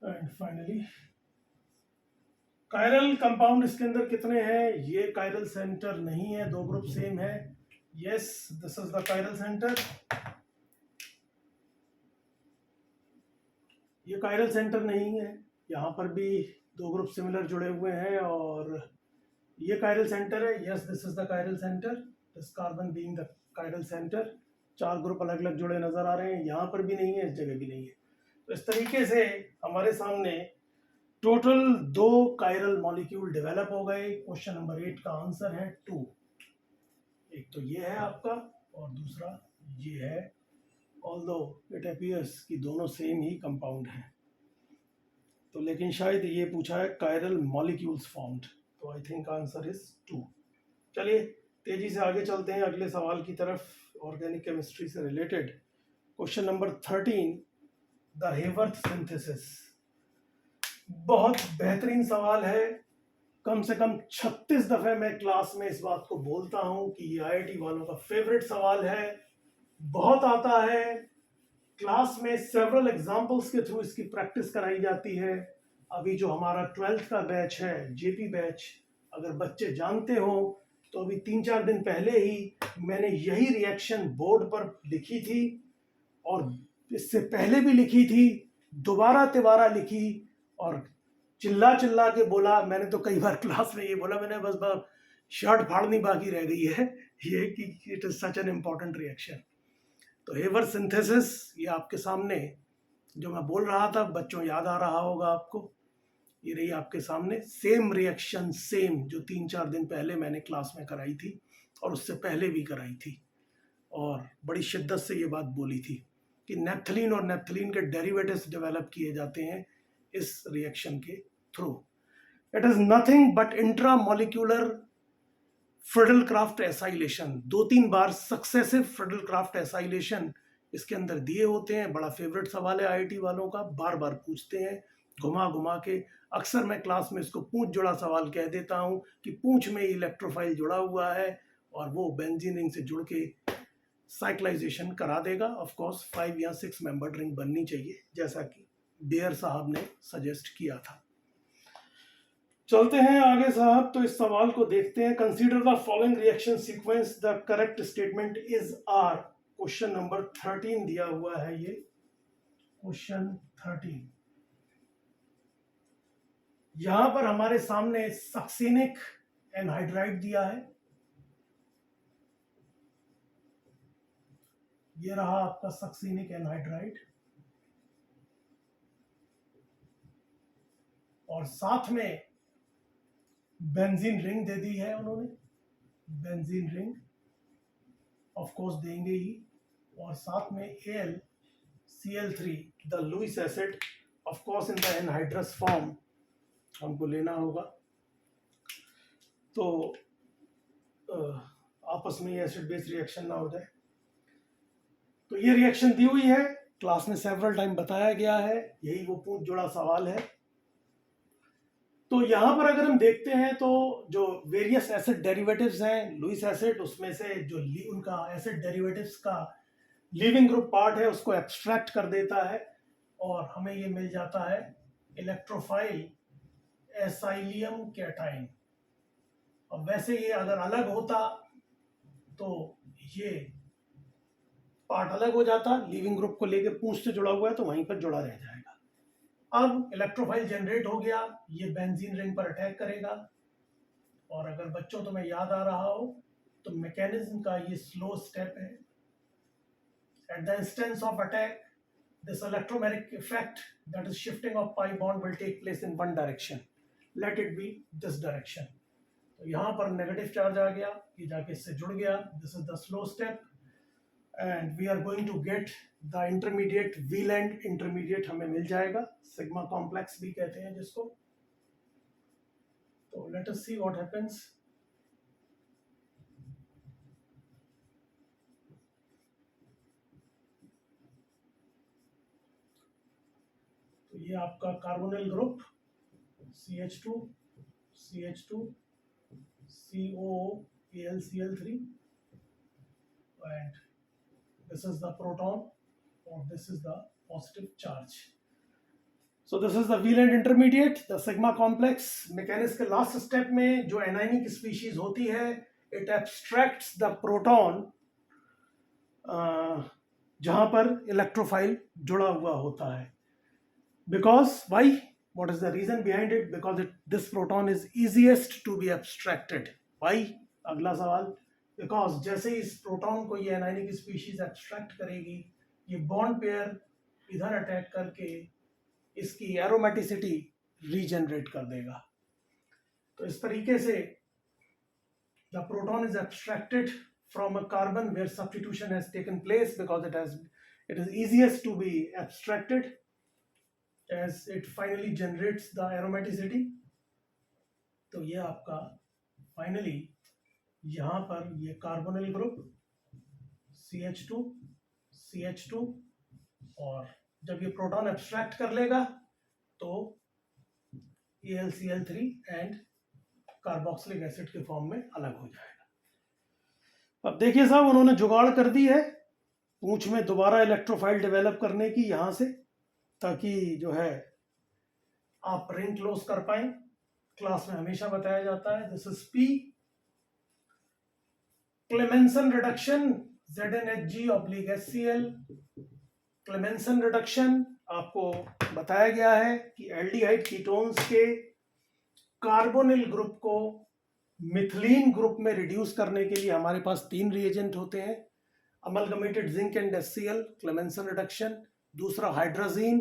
एंड फाइनली कायरल कंपाउंड इसके अंदर कितने हैं? ये कायरल सेंटर नहीं है, दो ग्रुप सेम है। Yes, this is the chiral centre. ये कायरल सेंटर नहीं है, यहाँ पर भी दो ग्रुप सिमिलर जुड़े हुए हैं, और ये कायरल सेंटर है। Yes, this is the chiral centre, this carbon being the chiral centre. चार ग्रुप अलग अलग जुड़े नजर आ रहे हैं, यहाँ पर भी नहीं है, इस जगह भी नहीं है। तो इस तरीके से हमारे सामने टोटल 2 कायरल मॉलिक्यूल डेवलप हो गए। क्वेश्चन नंबर 8 का आंसर है 2। एक तो ये है आपका, और दूसरा ये है, ऑल्दो इट अपीयर्स कि दोनों सेम ही कंपाउंड हैं। तो लेकिन शायद ये पूछा है कायरल मॉलिक्यूल्स फॉर्म्ड, तो आई थिंक आंसर इज 2। चलिए तेजी से आगे चलते हैं अगले सवाल की तरफ, ऑर्गेनिक केमिस्ट्री से related. Question number 13, the Hayworth synthesis. बहुत बेहतरीन सवाल है। कम से कम 36 दफे मैं क्लास में इस बात को बोलता हूं कि ये IIT वालों का फेवरेट सवाल है, बहुत आता है। क्लास में सेवरल एग्जांपल्स के थ्रू इसकी प्रैक्टिस कराई जाती है। अभी जो हमारा 12th का बैच है, JP बैच, अगर बच्चे जानते हो तो अभी 3-4 दिन पहले ही मैंने यही रिएक्शन बोर्ड पर लिखी थी, और इससे पहले भी लिखी थी, दोबारा तिबारा लिखी, और चिल्ला चिल्ला के बोला। मैंने तो कई बार क्लास में ये बोला, मैंने बस शर्ट फाड़नी बाकी रह गई है ये कि it is such an important reaction. तो हेवर सिंथेसिस, ये आपके सामने जो मैं बोल रहा था, बच्चों याद आ रहा होगा आपको, ये रही आपके सामने सेम रिएक्शन, सेम जो 3-4 दिन पहले मैंने क्लास में कराई थी, और उससे पहले भी कराई थी, और बड़ी शिद्दत से ये बात बोली थी कि नेप्थलीन और नेप्थलीन के डेरिवेटिव्स डेवलप किए जाते हैं इस रिएक्शन के through. It is nothing but intramolecular Friedel-craft acylation. 2-3 bar successive Friedel-craft acylation इसके अंदर दिए होते हैं। बड़ा फेवरेट सवाल है IIT वालों का, बार बार पूछते हैं घुमा घुमा के। अक्सर मैं क्लास में इसको पूंछ जुड़ा सवाल कह देता हूं कि पूंछ में इलेक्ट्रोफाइल जुड़ा हुआ है, और वो बेंजीन रिंग से जुड़ के साइक्लाइजेशन करा देगा। ऑफ कोर्स 5 या 6 मेंबर्ड रिंग बननी चाहिए, जैसा कि बेयर साहब ने सजेस्ट किया था। चलते हैं आगे साहब, तो इस सवाल को देखते हैं। Consider the following reaction sequence, the correct statement is are. Question number 13 दिया हुआ है, ये क्वेश्चन 13। यहां पर हमारे सामने सक्सेनिक एनहाइड्राइड दिया है, ये रहा आपका सक्सेनिक एनहाइड्राइड, और साथ में बेंजीन रिंग दे दी है उन्होंने, बेंजीन रिंग ऑफ कोर्स देंगे ही, और साथ में AlCl3, the Lewis acid, of course in the anhydrous form हमको लेना होगा। तो आपस में एसिड बेस रिएक्शन ना हो जाए। तो ये रिएक्शन दी हुई है, क्लास में सेवरल टाइम बताया गया है, यही वो पूंछ जुड़ा सवाल है। तो यहां पर अगर हम देखते हैं तो जो वेरियस एसिड डेरिवेटिव्स हैं, लुईस एसिड, उसमें से जो उनका एसिड डेरिवेटिव्स का लीविंग ग्रुप पार्ट है उसको एब्स्ट्रैक्ट कर देता है, और हमें ये मिल जाता है इलेक्ट्रोफाइल एसाइलियम कैटाइन। अब वैसे ये अगर अलग होता तो ये पार्ट अलग हो जाता, लीविंग ग्रुप को लेके पूंछ से जुड़ा हुआ है तो वहीं पर जुड़ा रह जाएगा। अब इलेक्ट्रोफाइल जनरेट हो गया, ये बेंजीन रिंग पर अटैक करेगा, और अगर बच्चों तुम्हें याद आ रहा हो तो मैकेनिज्म का ये स्लो स्टेप है। At the instance of attack, this electromagnetic effect, that is shifting of pi bond, will take place in one direction. Let it be this direction. तो यहाँ पर नेगेटिव चार्ज आ गया, ये जाके इससे जुड़ गया, this is the slow step, and we are going to get the intermediate, Wheland intermediate हमें मिल जाएगा, सिग्मा कॉम्प्लेक्स भी कहते हैं जिसको। तो let us see what happens. तो ये आपका carbonyl group CH2 CH2 COO AlCl3, and this is the proton, or this is the positive charge. So this is the valent intermediate, the sigma complex. Mechanics के last step में जो anionic species होती है, it abstracts the proton जहां पर electrophile जुड़ा हुआ होता है। Because why? What is the reason behind it? Because this proton is easiest to be abstracted. Why? अगला सवाल। Because जैसे इस प्रोटॉन को ये एनायनिक स्पीशीज एब्स्ट्रैक्ट करेगी, ये बॉन्ड पेयर इधर अटैक करके इसकी एरोमेटिसिटी रीजनरेट कर देगा। तो इस तरीके से the proton is abstracted from a carbon where substitution has taken place, because it is easiest to be abstracted as it finally generates the aromaticity. तो ये आपका फाइनली यहाँ पर ये कार्बोनिल ग्रुप CH2 CH2, और जब ये प्रोटॉन एब्स्ट्रैक्ट कर लेगा तो AlCl3 एंड कार्बोक्सिलिक एसिड के फॉर्म में अलग हो जाएगा। अब देखिए साहब, उन्होंने जुगाड़ कर दी है पूंछ में दोबारा इलेक्ट्रोफाइल डेवलप करने की यहाँ से, ताकि जो है आप रिंग क्लोज कर पाए। क्लास में हमेशा बताया जाता है, this is P Clemmensen reduction ZnHg/HCl। Clemmensen reduction आपको बताया गया है कि एल्डिहाइड कीटोन्स के कार्बोनिल ग्रुप को मिथिलीन ग्रुप में रिड्यूस करने के लिए हमारे पास 3 रिएजेंट होते हैं, amalgamated zinc and HCl, Clemmensen reduction, दूसरा hydrazine,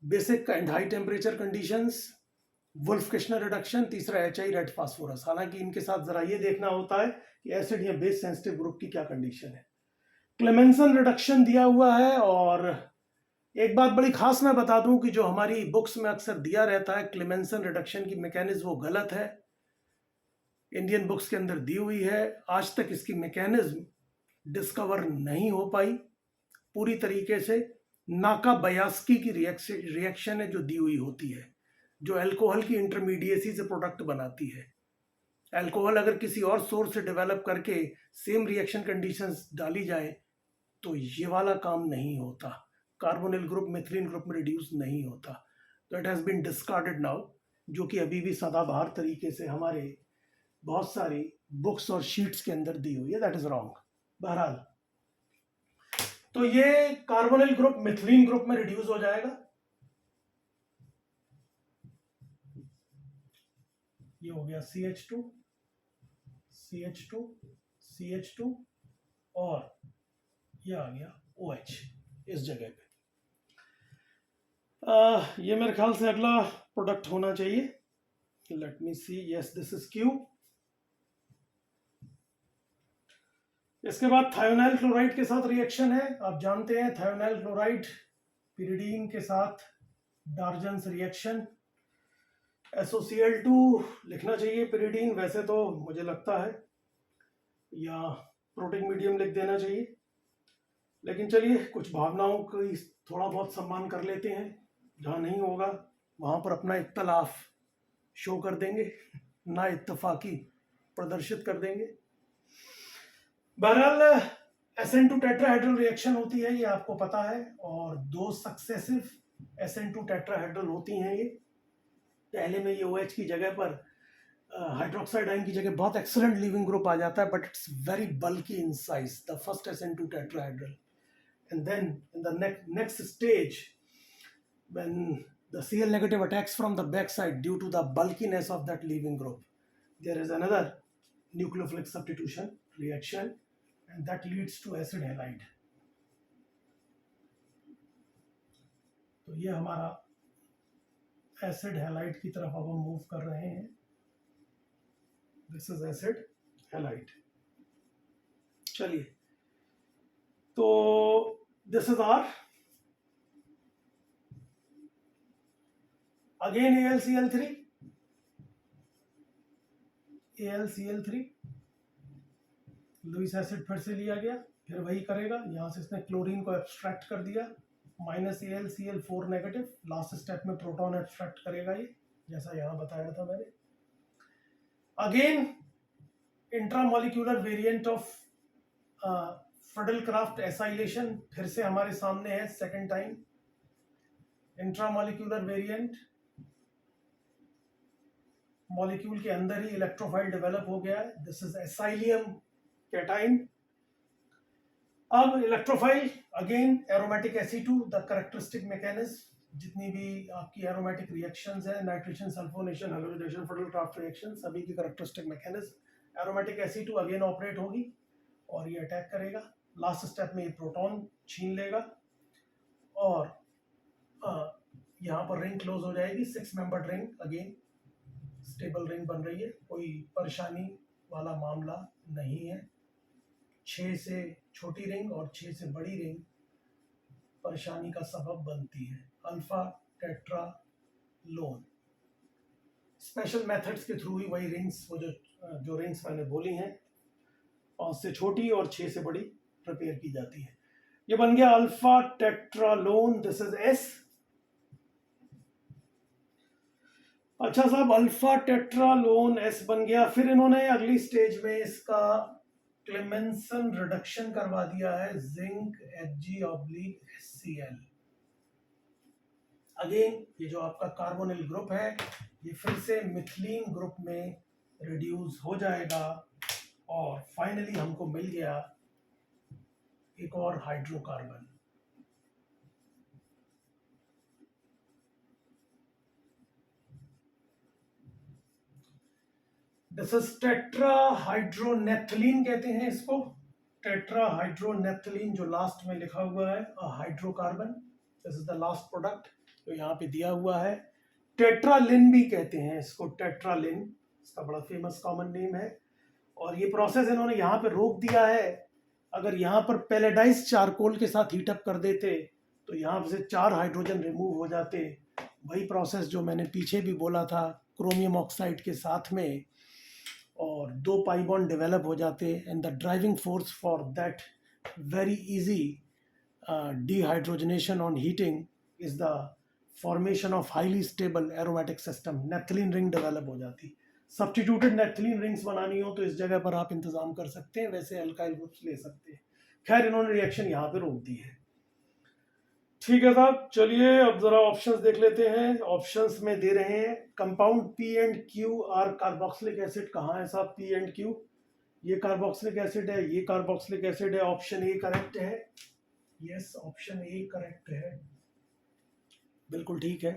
basic and high temperature conditions, Wolff Kishner reduction, तीसरा HI रेड फास्फोरस। हालांकि इनके साथ जरा ये देखना होता है कि एसिड या बेस सेंसिटिव ग्रुप की क्या कंडीशन है। क्लेमेंसन रिडक्शन दिया हुआ है, और एक बात बड़ी खास मैं बता दूं कि जो हमारी बुक्स में अक्सर दिया रहता है क्लेमेंसन रिडक्शन की मैकेनिज्म, वो गलत है। इंडियन बुक्स के अंदर दी हुई है, आज तक इसकी मैकेनिज्म डिस्कवर नहीं हो पाई पूरी तरीके से। नाका बयास्की की रिएक्शन है जो दी हुई होती है, जो अल्कोहल की इंटरमीडिएसी से प्रोडक्ट बनाती है। अल्कोहल अगर किसी और सोर्स से डेवलप करके सेम रिएक्शन कंडीशंस डाली जाए तो ये वाला काम नहीं होता, कार्बोनिल ग्रुप मिथिलीन ग्रुप में रिड्यूस नहीं होता। तो it has been discarded now, जो कि अभी भी सदाबहार तरीके से हमारे बहुत सारी बुक्स और शीट्स के अंदर दी हुई है, दैट इज रॉन्ग। बहरहाल तो ये कार्बोनिल ग्रुप मिथिलीन ग्रुप में रिड्यूस हो जाएगा। ये हो गया CH2 CH2 CH2, और ये आ गया OH इस जगह पे। ये मेरे ख्याल से अगला प्रोडक्ट होना चाहिए। Let me see, yes this is Q। इसके बाद थायोनाइल क्लोराइड के साथ रिएक्शन है। आप जानते हैं थायोनाइल क्लोराइड पिरिडीन के साथ डार्जन्स रिएक्शन। SOCl2 लिखना चाहिए पिरिडीन, वैसे तो मुझे लगता है, या प्रोटीन मीडियम लिख देना चाहिए, लेकिन चलिए कुछ भावनाओं की थोड़ा बहुत सम्मान कर लेते हैं। जहाँ नहीं होगा वहाँ पर अपना इख्तलाफ शो कर देंगे, ना इत्तफाकी प्रदर्शित कर देंगे। बहरहाल SN2 टेट्राहेड्रल रिएक्शन होती है, ये आपको पता है, और 2 सक्सेसिव SN2 टेट्राहेड्रल होती हैं। ये पहले में ये OH की जगह पर हाइड्रोक्साइड आयन की जगह बहुत एक्सलेंट लीविंग ग्रुप आ जाता है, but it's very bulky in size, the first SN2 tetrahedral. And then in the next stage, when the Cl negative attacks from the backside due to the bulkiness of that leaving group, there is another nucleophilic substitution reaction, and that leads to acid halide. तो ये हमारा acid halide की तरफ अब हम move कर रहे हैं. This is acid halide. चलिए, तो this is R again AlCl3, Lewis acid फिर से लिया गया, फिर वही करेगा. यहां से इसने क्लोरीन को एब्स्ट्रैक्ट कर दिया, -AlCl4 नेगेटिव. लास्ट स्टेप में प्रोटॉन एब्स्ट्रैक्ट करेगा ये, जैसा यहां बताया था मैंने. Again intramolecular variant of Friedel Crafts acylation फिर से हमारे सामने है second time. Intramolecular variant, molecule के अंदर ही इलेक्ट्रोफाइल डेवलप हो गया है. This is acylium cation. अब electrophile again aromatic Ac2, the characteristic mechanism. जितनी भी आपकी एरोमेटिक रिएक्शंस है, nitration, sulphonation, halogenation, Friedel Crafts reaction, सभी की characteristic mechanism aromatic Ac2 again operate होगी और ये अटैक करेगा. लास्ट स्टेप में ये प्रोटॉन छीन लेगा और यहाँ पर रिंग क्लोज हो जाएगी. 6 membered ring, again stable ring बन रही है, कोई परेशानी वाला मामला नहीं है. 6 से छोटी रिंग और 6 से बड़ी रिंग परेशानी का सबब बनती है. अल्फा टेट्रालोन स्पेशल मेथड्स के थ्रू ही वही रिंग्स, वो जो रिंग्स मैंने बोली हैं, 5 से छोटी और 6 से बड़ी प्रिपेयर की जाती है. ये बन गया alpha tetralone. This is S. अच्छा साहब, अल्फा टेट्रालोन S बन गया. फिर इन्होंने अगली स्टेज में इसका क्लेमेंसन रिडक्शन करवा दिया है, जिंक Hg/HCl. अगेन ये जो आपका कार्बोनिल ग्रुप है, ये फिर से मिथिलीन ग्रुप में रिड्यूस हो जाएगा और फाइनली हमको मिल गया एक और हाइड्रोकार्बन. दिस इज टेट्राहाइड्रोनेफ्थलीन कहते हैं इसको. टेट्राहाइड्रोनेफ्थलीन जो लास्ट में लिखा हुआ है, hydrocarbon. This is the last product जो यहाँ पे दिया हुआ है. टेट्रालिन भी कहते हैं इसको, टेट्रालिन, इसका बड़ा फेमस कॉमन नेम है. और ये प्रोसेस इन्होंने यहाँ पे रोक दिया है. अगर यहाँ पर पैलेडाइज चारकोल के साथ हीटअप कर देते तो यहाँ से 4 हाइड्रोजन रिमूव हो जाते. वही प्रोसेस जो मैंने पीछे भी बोला था क्रोमियम ऑक्साइड के साथ में, और 2 पाई बॉन्ड डेवलप हो जाते. And the driving force for that very easy dehydrogenation on heating is the formation of highly stable aromatic system. Naphthalene ring develop हो जाती. सब्स्टिट्यूटेड नेफ्थलीन रिंग्स बनानी हो तो इस जगह पर आप इंतजाम कर सकते हैं, वैसे अल्काइल ग्रुप्स ले सकते हैं. खैर, इन्होंने रिएक्शन यहाँ पे रोक दी है. ठीक है साहब, चलिए अब जरा ऑप्शंस देख लेते हैं. ऑप्शंस में दे रहे हैं compound P and Q are carboxylic acid. कहाँ है साहब P and Q? ये कार्बोक्सिलिक एसिड है, ये कार्बोक्सिलिक एसिड है. ऑप्शन ए करेक्ट है. यस, ऑप्शन ए करेक्ट है, बिल्कुल ठीक है.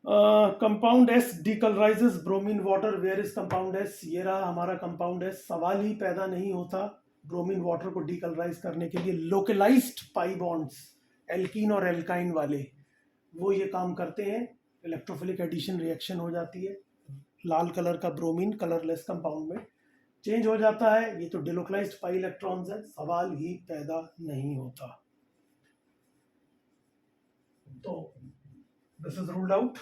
Compound S decolourises bromine water. Where is compound S? ये रहा हमारा कंपाउंड S. सवाल ही पैदा नहीं होता ब्रोमीन वाटर को डीकलराइज करने के लिए. लोकलाइज्ड पाई बॉन्ड्स, एल्कीन और एल्काइन वाले, वो ये काम करते हैं. इलेक्ट्रोफिलिक एडिशन रिएक्शन हो जाती है, लाल कलर का ब्रोमीन कलरलेस कंपाउंड में चेंज हो जाता है. ये तो डिलोकलाइज्ड पाई इलेक्ट्रॉन्स है, सवाल ही पैदा नहीं होता. तो this is ruled out.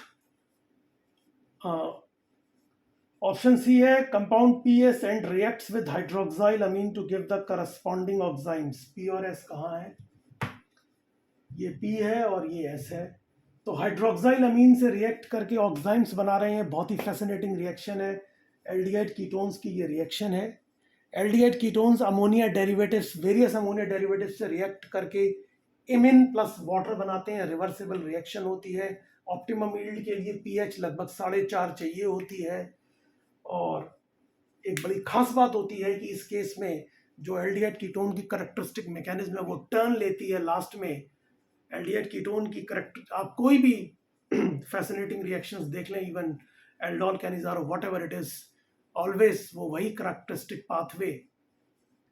Option C है compound PS and reacts with hydroxyl amine to give the corresponding oximes. P और S कहाँ है? ये P है और ये S है. तो हाइड्रोक्साइल अमीन से रिएक्ट करके ऑक्साइम्स बना रहे हैं. बहुत ही फैसिनेटिंग रिएक्शन है. एल्डिहाइड कीटोन्स की ये रिएक्शन है. Aldehyde ketones ammonia derivatives, various ammonia derivatives से रिएक्ट करके इमिन प्लस वाटर बनाते हैं. रिवर्सिबल रिएक्शन होती है. ऑप्टिमम यील्ड के लिए पीएच लगभग 4.5 चाहिए होती है। और एक बड़ी खास बात होती है कि इस केस में जो एल्डिहाइड कीटोन की करेक्टरिस्टिक मैकेनिज्म है वो टर्न लेती है लास्ट में। एल्डिहाइड कीटोन की करेक्ट आप कोई भी फैसिनेटिंग रिएक्शंस देख लें, even aldol Cannizzaro whatever it is, always वो वही करेक्टरिस्टिक पाथवे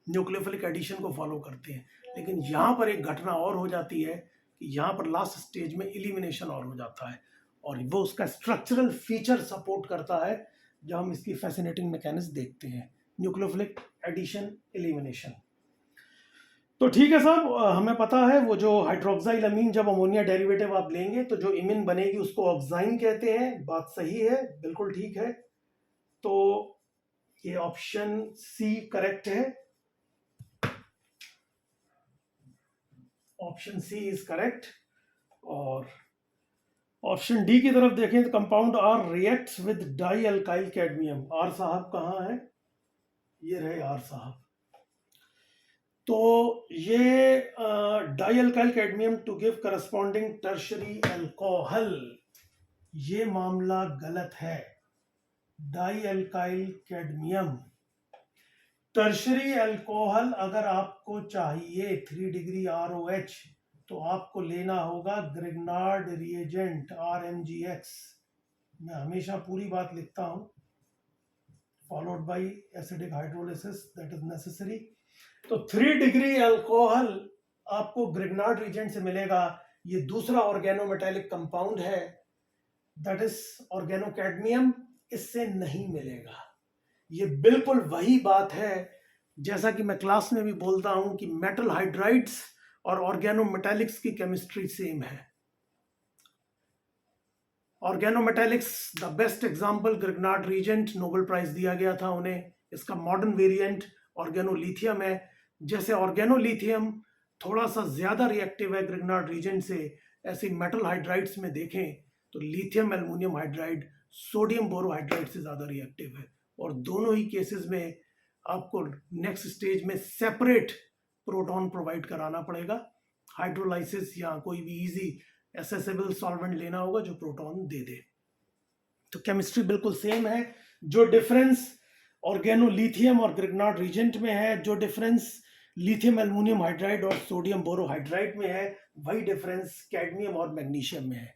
न्यूक्लियोफिलिक एडिशन को फॉलो करते हैं। लेकिन यहाँ पर एक घटना और हो जाती है कि यहाँ पर लास्ट स्टेज में इलिमिनेशन और हो जाता है, और वो उसका स्ट्रक्चरल फीचर सपोर्ट करता है जब हम इसकी फैसिनेटिंग मैकेनिज्म देखते हैं, न्यूक्लियोफिलिक एडिशन इलिमिनेशन। तो ठीक है साहब, हमें पता है वो जो हाइड्रोक्साइल अमीन जब अमोनिया डेरिवेटिव आप लेंगे तो जो इमिन बनेगी उसको ऑक्साइन कहते हैं। बात सही है, बिल्कुल ठीक है। तो ये ऑप्शन सी करेक्ट है, ऑप्शन सी इज करेक्ट। और ऑप्शन डी की तरफ देखें तो compound R reacts with dialkyl cadmium. R साहब कहाँ है? ये रहे आर साहब। तो ये dialkyl cadmium to give corresponding tertiary alcohol, ये मामला गलत है। Dialkyl cadmium tertiary alcohol अगर आपको चाहिए 3 डिग्री ROH तो आपको लेना होगा ग्रिग्नार्ड रिएजेंट RMGX। मैं हमेशा पूरी बात लिखता हूं, followed by acidic hydrolysis that is necessary. तो 3 डिग्री अल्कोहल आपको ग्रिग्नार्ड रिएजेंट से मिलेगा। ये दूसरा ऑर्गेनोमेटेलिक कंपाउंड है, दैट इज ऑर्गेनोकैडमियम, इससे नहीं मिलेगा। ये बिल्कुल वही बात है जैसा कि मैं क्लास में भी बोलता हूं कि मेटल हाइड्राइड्स और ऑर्गेनोमेटेलिक्स की केमिस्ट्री सेम है। Organometallics the best example Grignard reagent, Nobel prize दिया गया था उन्हें। इसका मॉडर्न वेरिएंट ऑर्गेनोलिथियम है। जैसे ऑर्गेनोलिथियम थोड़ा सा ज्यादा रिएक्टिव है ग्रिग्नार्ड रिएजेंट से, ऐसे मेटल हाइड्राइड्स में देखें तो lithium aluminium hydride sodium borohydride से ज्यादा रिएक्टिव है। और दोनों ही केसेस में आपको नेक्स्ट स्टेज में सेपरेट प्रोटॉन प्रोवाइड कराना पड़ेगा, हाइड्रोलाइसिस या कोई भी इजी एसेसिबल सॉल्वेंट लेना होगा जो प्रोटॉन दे दे। तो केमिस्ट्री बिल्कुल सेम है। जो डिफरेंस ऑर्गेनोलिथियम और ग्रिग्नार्ड रिएजेंट में है, जो डिफरेंस लिथियम एल्युमिनियम हाइड्राइड और सोडियम बोरोहाइड्राइड में है, वही डिफरेंस कैडमियम और मैग्नीशियम में है।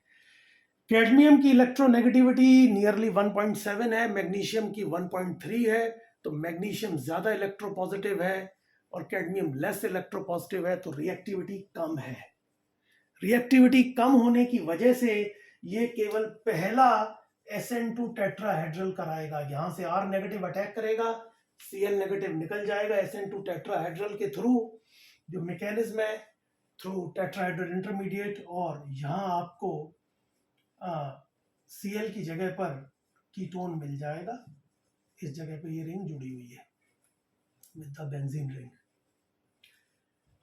कैडमियम की इलेक्ट्रोनेगेटिविटी नियरली 1.7 है, मैग्नीशियम की 1.3 है। तो मैग्नीशियम ज्यादा इलेक्ट्रोपॉजिटिव है और कैडमियम लेस इलेक्ट्रोपॉजिटिव है, तो रिएक्टिविटी कम है। रिएक्टिविटी कम होने की वजह से ये केवल पहला SN2 टेट्राहेड्रल कराएगा। यहां से R नेगेटिव अटैक करेगा, Cl नेगेटिव निकल जाएगा SN2 टेट्राहेड्रल के थ्रू। जो मैकेनिज्म है थ्रू टेट्राहेड्रल इंटरमीडिएट, और यहां आपको Cl की जगह पर कीटोन मिल जाएगा। इस जगह पे ये रिंग जुड़ी हुई है विद द बेंजीन रिंग।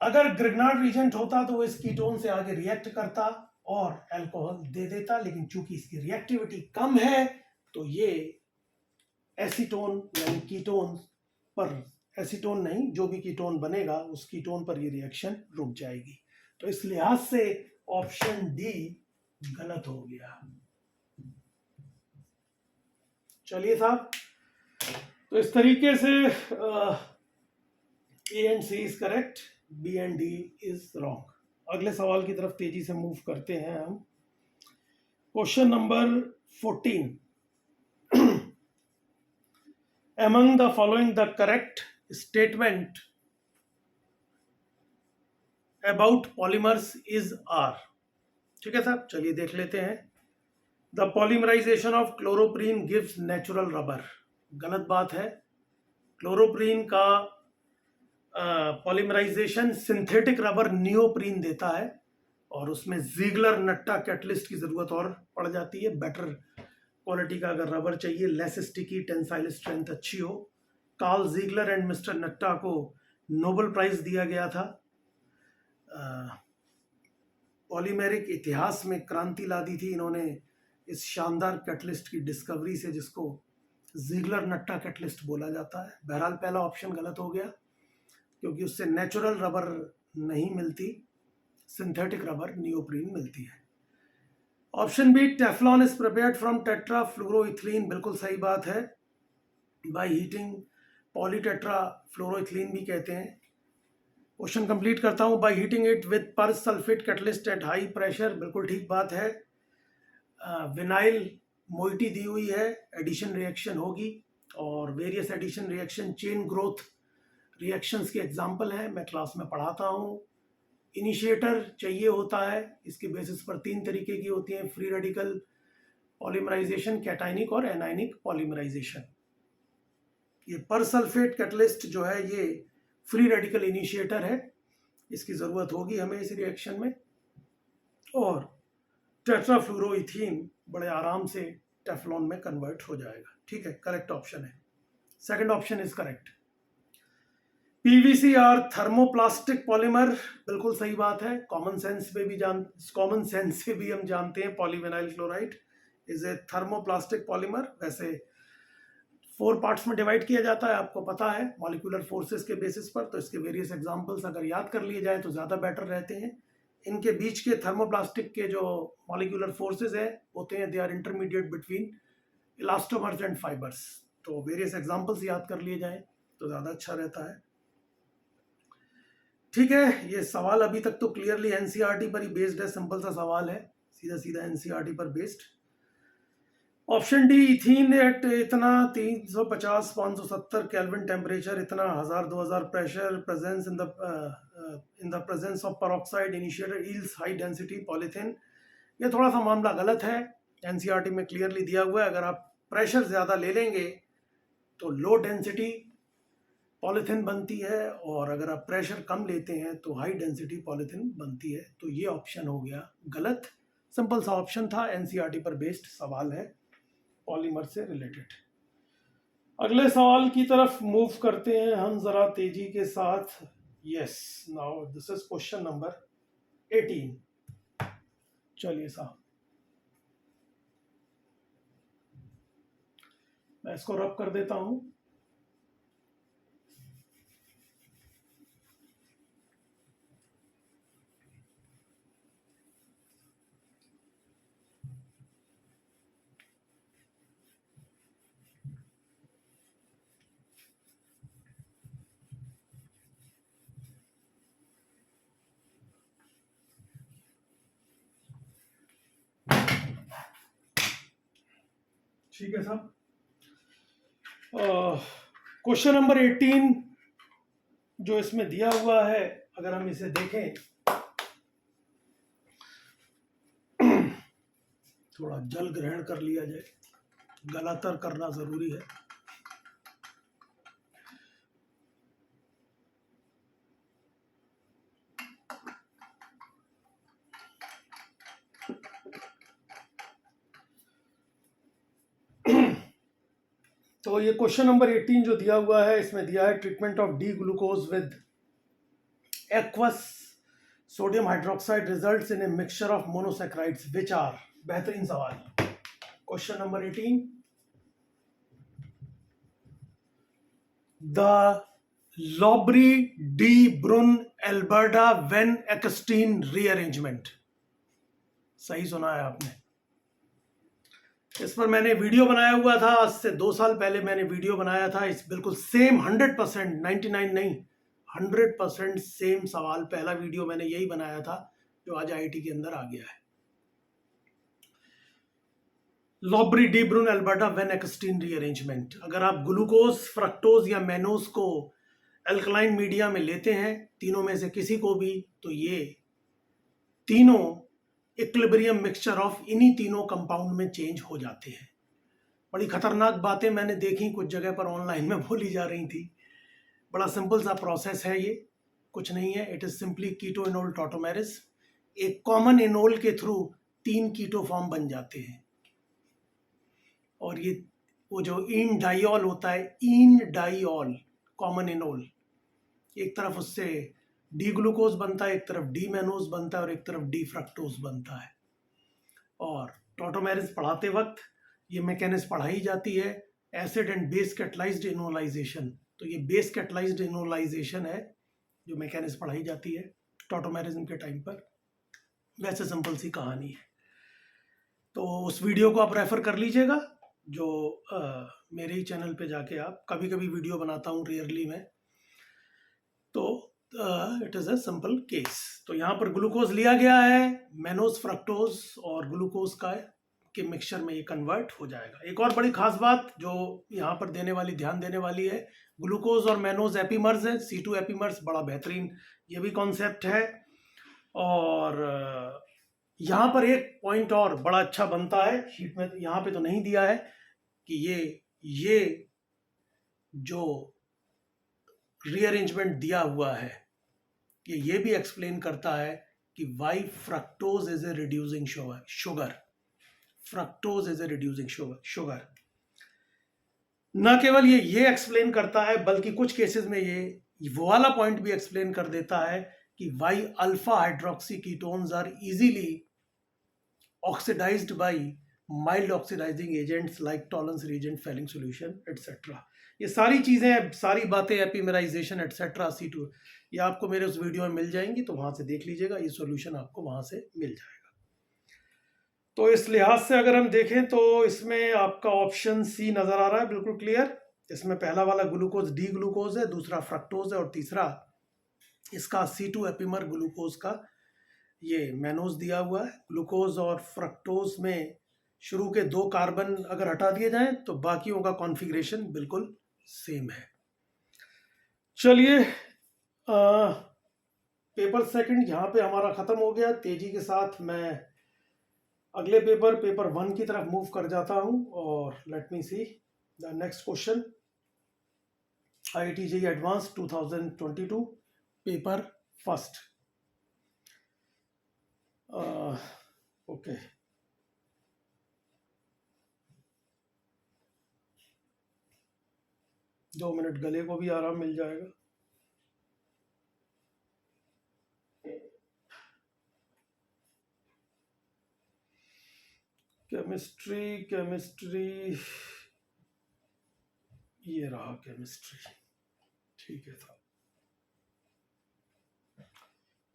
अगर ग्रिग्नार्ड रिएजेंट होता तो वो इस कीटोन से आगे रिएक्ट करता और अल्कोहल दे देता, लेकिन चूंकि इसकी रिएक्टिविटी कम है तो ये एसीटोन यानी कीटोन पर, एसीटोन नहीं, जो भी कीटोन बनेगा उस कीटोन पर ये रिएक्शन रुक जाएगी। तो इस लिहाज से ऑप्शन डी गलत हो गया। चलिए साहब, तो इस तरीके से A and C is correct, B and D is wrong. अगले सवाल की तरफ तेजी से मूव करते हैं हम। Question number 14, among the following the correct statement about polymers is R। ठीक है साहब, चलिए देख लेते हैं। The polymerisation of chloroprene gives natural rubber, गलत बात है। क्लोरोप्रीन का पॉलीमराइजेशन सिंथेटिक रबर नियोप्रीन देता है, और उसमें जीगलर नट्टा कैटलिस्ट की जरूरत और पड़ जाती है। बेटर क्वालिटी का अगर रबर चाहिए, लेस स्टिकी, टेंसाइल स्ट्रेंथ अच्छी हो। कार्ल जीगलर एंड मिस्टर नट्टा को नोबेल प्राइज दिया गया था। पॉलीमेरिक इतिहास में क्रांति ला दी थी इन्होंने इस शानदार कैटलिस्ट की डिस्कवरी से, जिसको जीगलर नट्टा कैटलिस्ट बोला जाता है। बहरहाल पहला ऑप्शन गलत हो गया, क्योंकि उससे नेचुरल रबर नहीं मिलती, सिंथेटिक रबर नियोप्रीन मिलती है। Option B, Teflon is prepared from tetrafluoroethylene, बिल्कुल सही बात है। बाय हीटिंग पॉलीटेट्राफ्लोरोइथिलीन भी कहते हैं। क्वेश्चन कंप्लीट करता हूं, बाय हीटिंग इट विद पर sulphate catalyst at high pressure, बिल्कुल ठीक बात है। विनाइल मोइटी दी हुई है, एडिशन रिएक्शन होगी, और various addition reaction chain growth reactions के एग्जाम्पल हैं, मैं क्लास में पढ़ाता हूँ। इनिशिएटर चाहिए होता है, इसके बेसिस पर 3 तरीके की होती हैं, फ्री रेडिकल पॉलीमराइजेशन, कैटाइनिक और एनाइनिक पॉलीमराइजेशन। ये पर सल्फेट कैटलिस्ट जो है ये फ्री रेडिकल इनिशिएटर है, इसकी ज़रूरत होगी हमें इस रिएक्शन में। और टेट्राफ्लोरोइथीन बड़े आराम से टेफ्लॉन में कन्वर्ट हो जाएगा। ठीक है, करेक्ट ऑप्शन है, second option is correct. PVC are thermoplastic polymer, बिल्कुल सही बात है। कॉमन सेंस से भी हम जानते हैं polyvinyl chloride is a thermoplastic polymer. वैसे 4 पार्ट्स में डिवाइड किया जाता है, आपको पता है, मॉलिक्यूलर फोर्सेस के बेसिस पर, तो इसके वेरियस एग्जांपल्स अगर याद कर लिए जाए तो ज़्यादा बेटर रहते हैं। इनके बीच के थर्मोप्लास्टिक के जो मॉलिक्यूलर फोर्सेस है होते हैं, they are intermediate between elastomers and fibres, तो वेरियस एग्जांपल्स याद कर लिए जाए तो ज़्यादा अच्छा रहता है। ठीक है, ये सवाल अभी तक तो क्लियरली एनसीईआरटी पर ही बेस्ड है, सिंपल सा सवाल है, सीधा सीधा एनसीईआरटी पर based. Option D, ethene at इतना 350-570 केल्विन टेम्परेचर, इतना 1000-2000 pressure, presence in the presence of peroxide initiator yields high density polythene. ये थोड़ा सा मामला गलत है, एनसीईआरटी में क्लियरली दिया हुआ है, अगर आप प्रेशर ज़्यादा ले लेंगे तो लो डेंसिटी पॉलीथिन बनती है, और अगर आप प्रेशर कम लेते हैं तो हाई डेंसिटी पॉलीथिन बनती है। तो ये ऑप्शन हो गया गलत, सिंपल सा ऑप्शन था, एनसीईआरटी पर बेस्ड सवाल है, पॉलीमर से रिलेटेड। अगले सवाल की तरफ मूव करते हैं हम जरा तेजी के साथ। Yes, now this is question number 18। चलिए साहब, मैं इसको रब कर देता हूं। ठीक है साहब, क्वेश्चन नंबर 18 जो इसमें दिया हुआ है, अगर हम इसे देखें, थोड़ा जल ग्रहण कर लिया जाए, गलातर करना जरूरी है। तो ये क्वेश्चन नंबर 18 जो दिया हुआ है, इसमें दिया है treatment of D glucose with aqueous sodium hydroxide results in a mixture of monosaccharides which are. बेहतरीन सवाल, question number 18, the Lobry de Bruyn Alberda van Ekenstein rearrangement. सही सुना है आपने, इस पर मैंने वीडियो बनाया हुआ था, आज से 2 साल पहले मैंने वीडियो बनाया था, इस बिल्कुल सेम 100%, 99 नहीं 100% सेम सवाल, पहला वीडियो मैंने यही बनाया था जो आज आईआईटी के अंदर आ गया है। Lobry de Bruyn Alberda van Ekenstein rearrangement, अगर आप ग्लूकोज, फ्रक्टोज या मैनोज को एल्कलाइन मीडिया में लेते हैं, तीनों में से किसी को भी, तो ये तीनों इक्विलिब्रियम मिक्सचर ऑफ इन्हीं तीनों कंपाउंड में चेंज हो जाते हैं। बड़ी खतरनाक बातें मैंने देखी, कुछ जगह पर ऑनलाइन में बोली जा रही थी। बड़ा सिंपल सा प्रोसेस है, ये कुछ नहीं है, it is simply keto enol tautomerism. एक कॉमन इनोल के थ्रू 3 कीटो फॉर्म बन जाते हैं, और ये वो जो इन डाइऑल होता है, इन डाइऑल कॉमन इनोल, एक तरफ उससे डी ग्लूकोज बनता है, एक तरफ डी मैनोज बनता है, और एक तरफ डी फ्रक्टोज बनता है। और टॉटोमेरिस पढ़ाते वक्त ये मैकेनिज्म पढ़ाई जाती है, acid and base catalysed enolisation. तो ये बेस कैटलाइज्ड इनोलाइजेशन है जो मैकेनिज्म पढ़ाई जाती है टॉटोमेरिज्म के टाइम पर। वैसे सिंपल सी कहानी है। तो उस वीडियो को आप रेफ़र कर लीजिएगा, जो मेरे ही चैनल पे जाके आप कभी कभी वीडियो बनाता हूँ रेयरली मैं। तो it is a simple case. तो यहाँ पर ग्लूकोज लिया गया है, मैनोज फ्रक्टोज और ग्लूकोज का के मिक्सचर में ये कन्वर्ट हो जाएगा। एक और बड़ी खास बात जो यहाँ पर ध्यान देने वाली है, ग्लूकोज और मैनोज एपीमर्स है, C2 एपीमर्स, बड़ा बेहतरीन ये भी कॉन्सेप्ट है। और यहाँ पर एक पॉइंट और बड़ा अच्छा बनता है, शीट में यहाँ पे तो नहीं दिया है, कि ये जो रीअरेंजमेंट दिया हुआ है ये भी एक्सप्लेन करता है कि why fructose is a reducing sugar. Fructose is a reducing sugar. न केवल ये एक्सप्लेन करता है, बल्कि कुछ केसेस में ये वो वाला पॉइंट भी एक्सप्लेन कर देता है कि why alpha hydroxy ketones are easily oxidised by mild oxidising agents like Tollens reagent, Fehling solution etcetera. ये सारी चीजें, सारी बातें, एपीमेराइजेशन एटसेट्रा, C2, ये आपको मेरे उस वीडियो में मिल जाएंगी, तो वहां से देख लीजिएगा, ये सॉल्यूशन आपको वहां से मिल जाएगा। तो इस लिहाज से अगर हम देखें तो इसमें आपका ऑप्शन C नजर आ रहा है बिल्कुल क्लियर। इसमें पहला वाला ग्लूकोज डी ग्लूकोज है, दूसरा फ्रक्टोज है, और तीसरा इसका C2 एपीमर ग्लूकोज का ये मैनोज दिया हुआ है। ग्लूकोज और फ्रक्टोज में शुरू के 2 कार्बन अगर हटा दिए जाएं तो बाकियों का कॉन्फ़िगरेशन बिल्कुल सेम है। चलिए, पेपर सेकंड यहाँ पे हमारा ख़त्म हो गया। तेजी के साथ मैं अगले पेपर 1 की तरफ मूव कर जाता हूँ, और late me see the next question. IIT JEE advance 2022 paper first. Okay, दो मिनट, गले को भी आराम मिल जाएगा। केमिस्ट्री, ये रहा केमिस्ट्री, ठीक है साहब।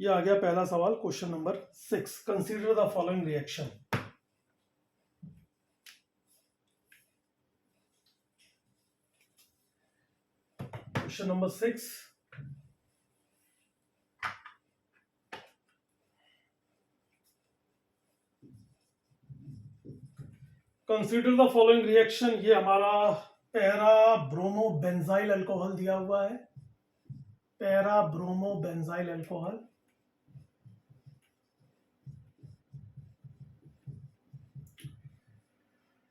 ये आ गया पहला सवाल, question number 6। Consider the following reaction. Question number 6, consider the following reaction. ये हमारा पैरा ब्रोमो बेंजाइल अल्कोहल दिया हुआ है, para bromo benzyl alcohol.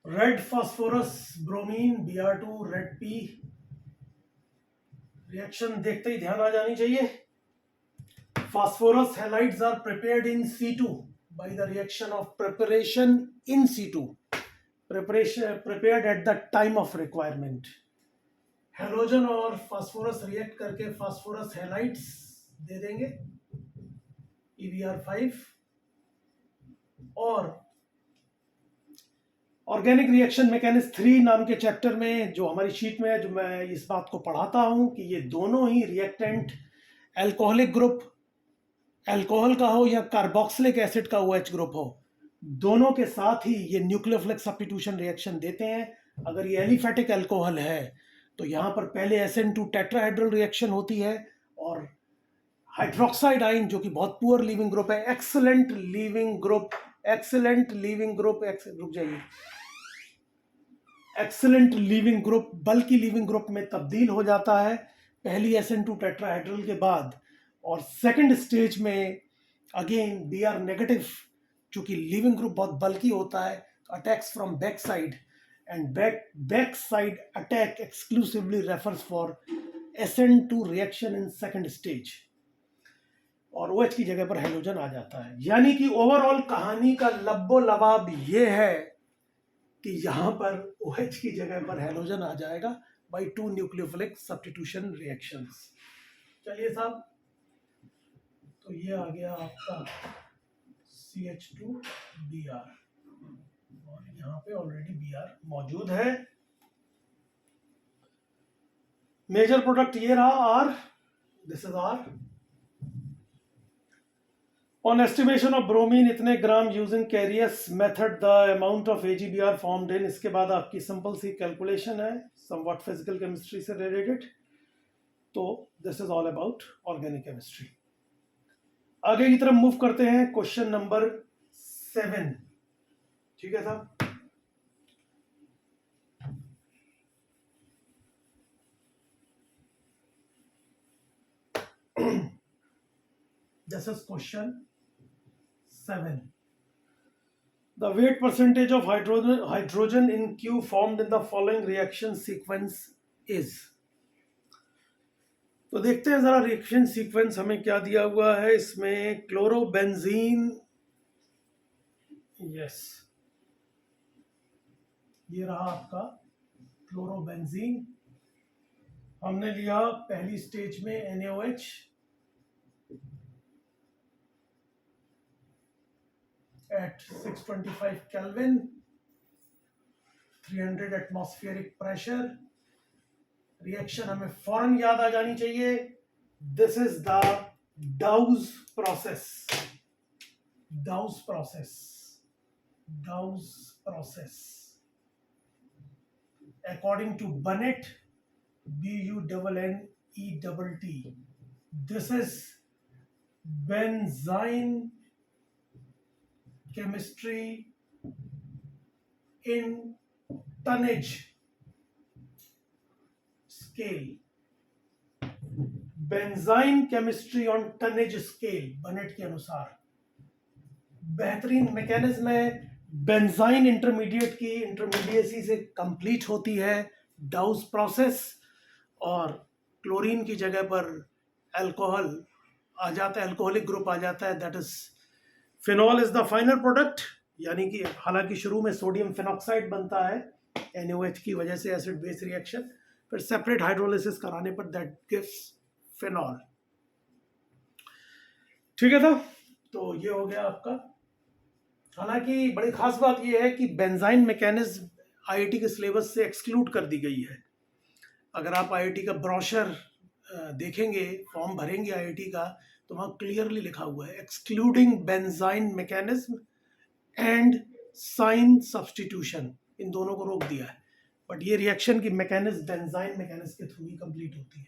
Red phosphorus bromine Br2 red P। Reaction देखते ही ध्यान आ जानी चाहिए। Phosphorus halides are prepared in C2 by the reaction of preparation in C2, prepared at the time of requirement। Halogen और phosphorus react करके phosphorus halides दे देंगे, PbR5। और organic reaction mechanism 3 नाम के चैप्टर में, जो हमारी शीट में है, जो मैं इस बात को पढ़ाता हूं कि ये दोनों ही रिएक्टेंट एल्कोहलिक ग्रुप, अल्कोहल का हो या कार्बोक्सिलिक एसिड का OH ग्रुप हो, दोनों के साथ ही ये न्यूक्लियोफिलिक सब्स्टिट्यूशन रिएक्शन देते हैं। अगर ये एलिफेटिक अल्कोहल है तो यहाँ पर पहले SN2 टेट्राहाइड्रल रिएक्शन होती है, और हाइड्रोक्साइड आइन, जो कि बहुत पुअर लीविंग ग्रुप है, एक्सीलेंट लीविंग ग्रुप, रुक जाइए, एक्सीलेंट लीविंग ग्रुप बल्कि लीविंग ग्रुप में तब्दील हो जाता है पहली SN2 टेट्राहाइड्रल के बाद। और सेकंड स्टेज में अगेन Br नेगेटिव, चूंकि लीविंग ग्रुप बहुत बल्की होता है, attacks from back side, and back side attack exclusively refers for SN2 reaction in second stage, और OH की जगह पर हेलोजन आ जाता है। यानी कि ओवरऑल कहानी का लब्बो लबाब ये है कि यहां पर OH की जगह पर हेलोजन आ जाएगा बाय 2 न्यूक्लियोफिलिक सब्स्टिट्यूशन रिएक्शंस। चलिए साहब, तो ये आ गया आपका CH2Br, और यहाँ पे ऑलरेडी Br मौजूद है। मेजर प्रोडक्ट ये रहा R, this is R, On estimation of bromine इतने ग्राम using Carius method the amount of AgBr formed in, इसके बाद आपकी सिंपल सी कैलकुलेशन है somewhat physical chemistry से related. तो this is all about organic chemistry. आगे की तरफ मूव करते हैं क्वेश्चन नंबर 7. ठीक है साहब. This is question 7. The weight percentage of hydrogen in Q formed in the following reaction sequence is. तो देखते हैं जरा रिएक्शन सीक्वेंस हमें क्या दिया हुआ है. इसमें क्लोरोबेंजीन, यस, ये रहा आपका क्लोरोबेंजीन. हमने लिया पहली स्टेज में NaOH at 625 Kelvin, 300 atmospheric pressure. Reaction हमें फौरन याद आ जानी चाहिए. This is the Dow's process. Dow's process. Dow's process according to Bunnett, BUNNETT. This is benzyne chemistry in tonnage scale. Benzyne chemistry on tonnage scale Bunnett के अनुसार. बेहतरीन mechanism है. बेंजाइन इंटरमीडिएट की इंटरमीडिएसी से कंप्लीट होती है डाउस प्रोसेस, और chlorine की जगह पर अल्कोहल आ जाता है, अल्कोहलिक ग्रुप आ जाता है. That is phenol is the final product. यानी कि हालांकि शुरू में सोडियम फिनॉक्साइड बनता है NaOH की वजह से, एसिड बेस रिएक्शन, फिर सेपरेट हाइड्रोलिसिस कराने पर दैट गिव्स फिनॉल. ठीक है था. तो ये हो गया आपका. हालांकि बड़ी खास बात ये है कि बेंजाइन मैकेनिज्म IIT के सिलेबस से एक्सक्लूड कर दी गई है. अगर आप IIT का ब्रोशर देखेंगे, फॉर्म भरेंगे IIT का, तो वहाँ क्लियरली लिखा हुआ है excluding benzyne mechanism and cine substitution. इन दोनों को रोक दिया है. बट ये रिएक्शन की मैकेनिज्म बेंजाइन मैकेनिज्म के थ्रू ही कंप्लीट होती है.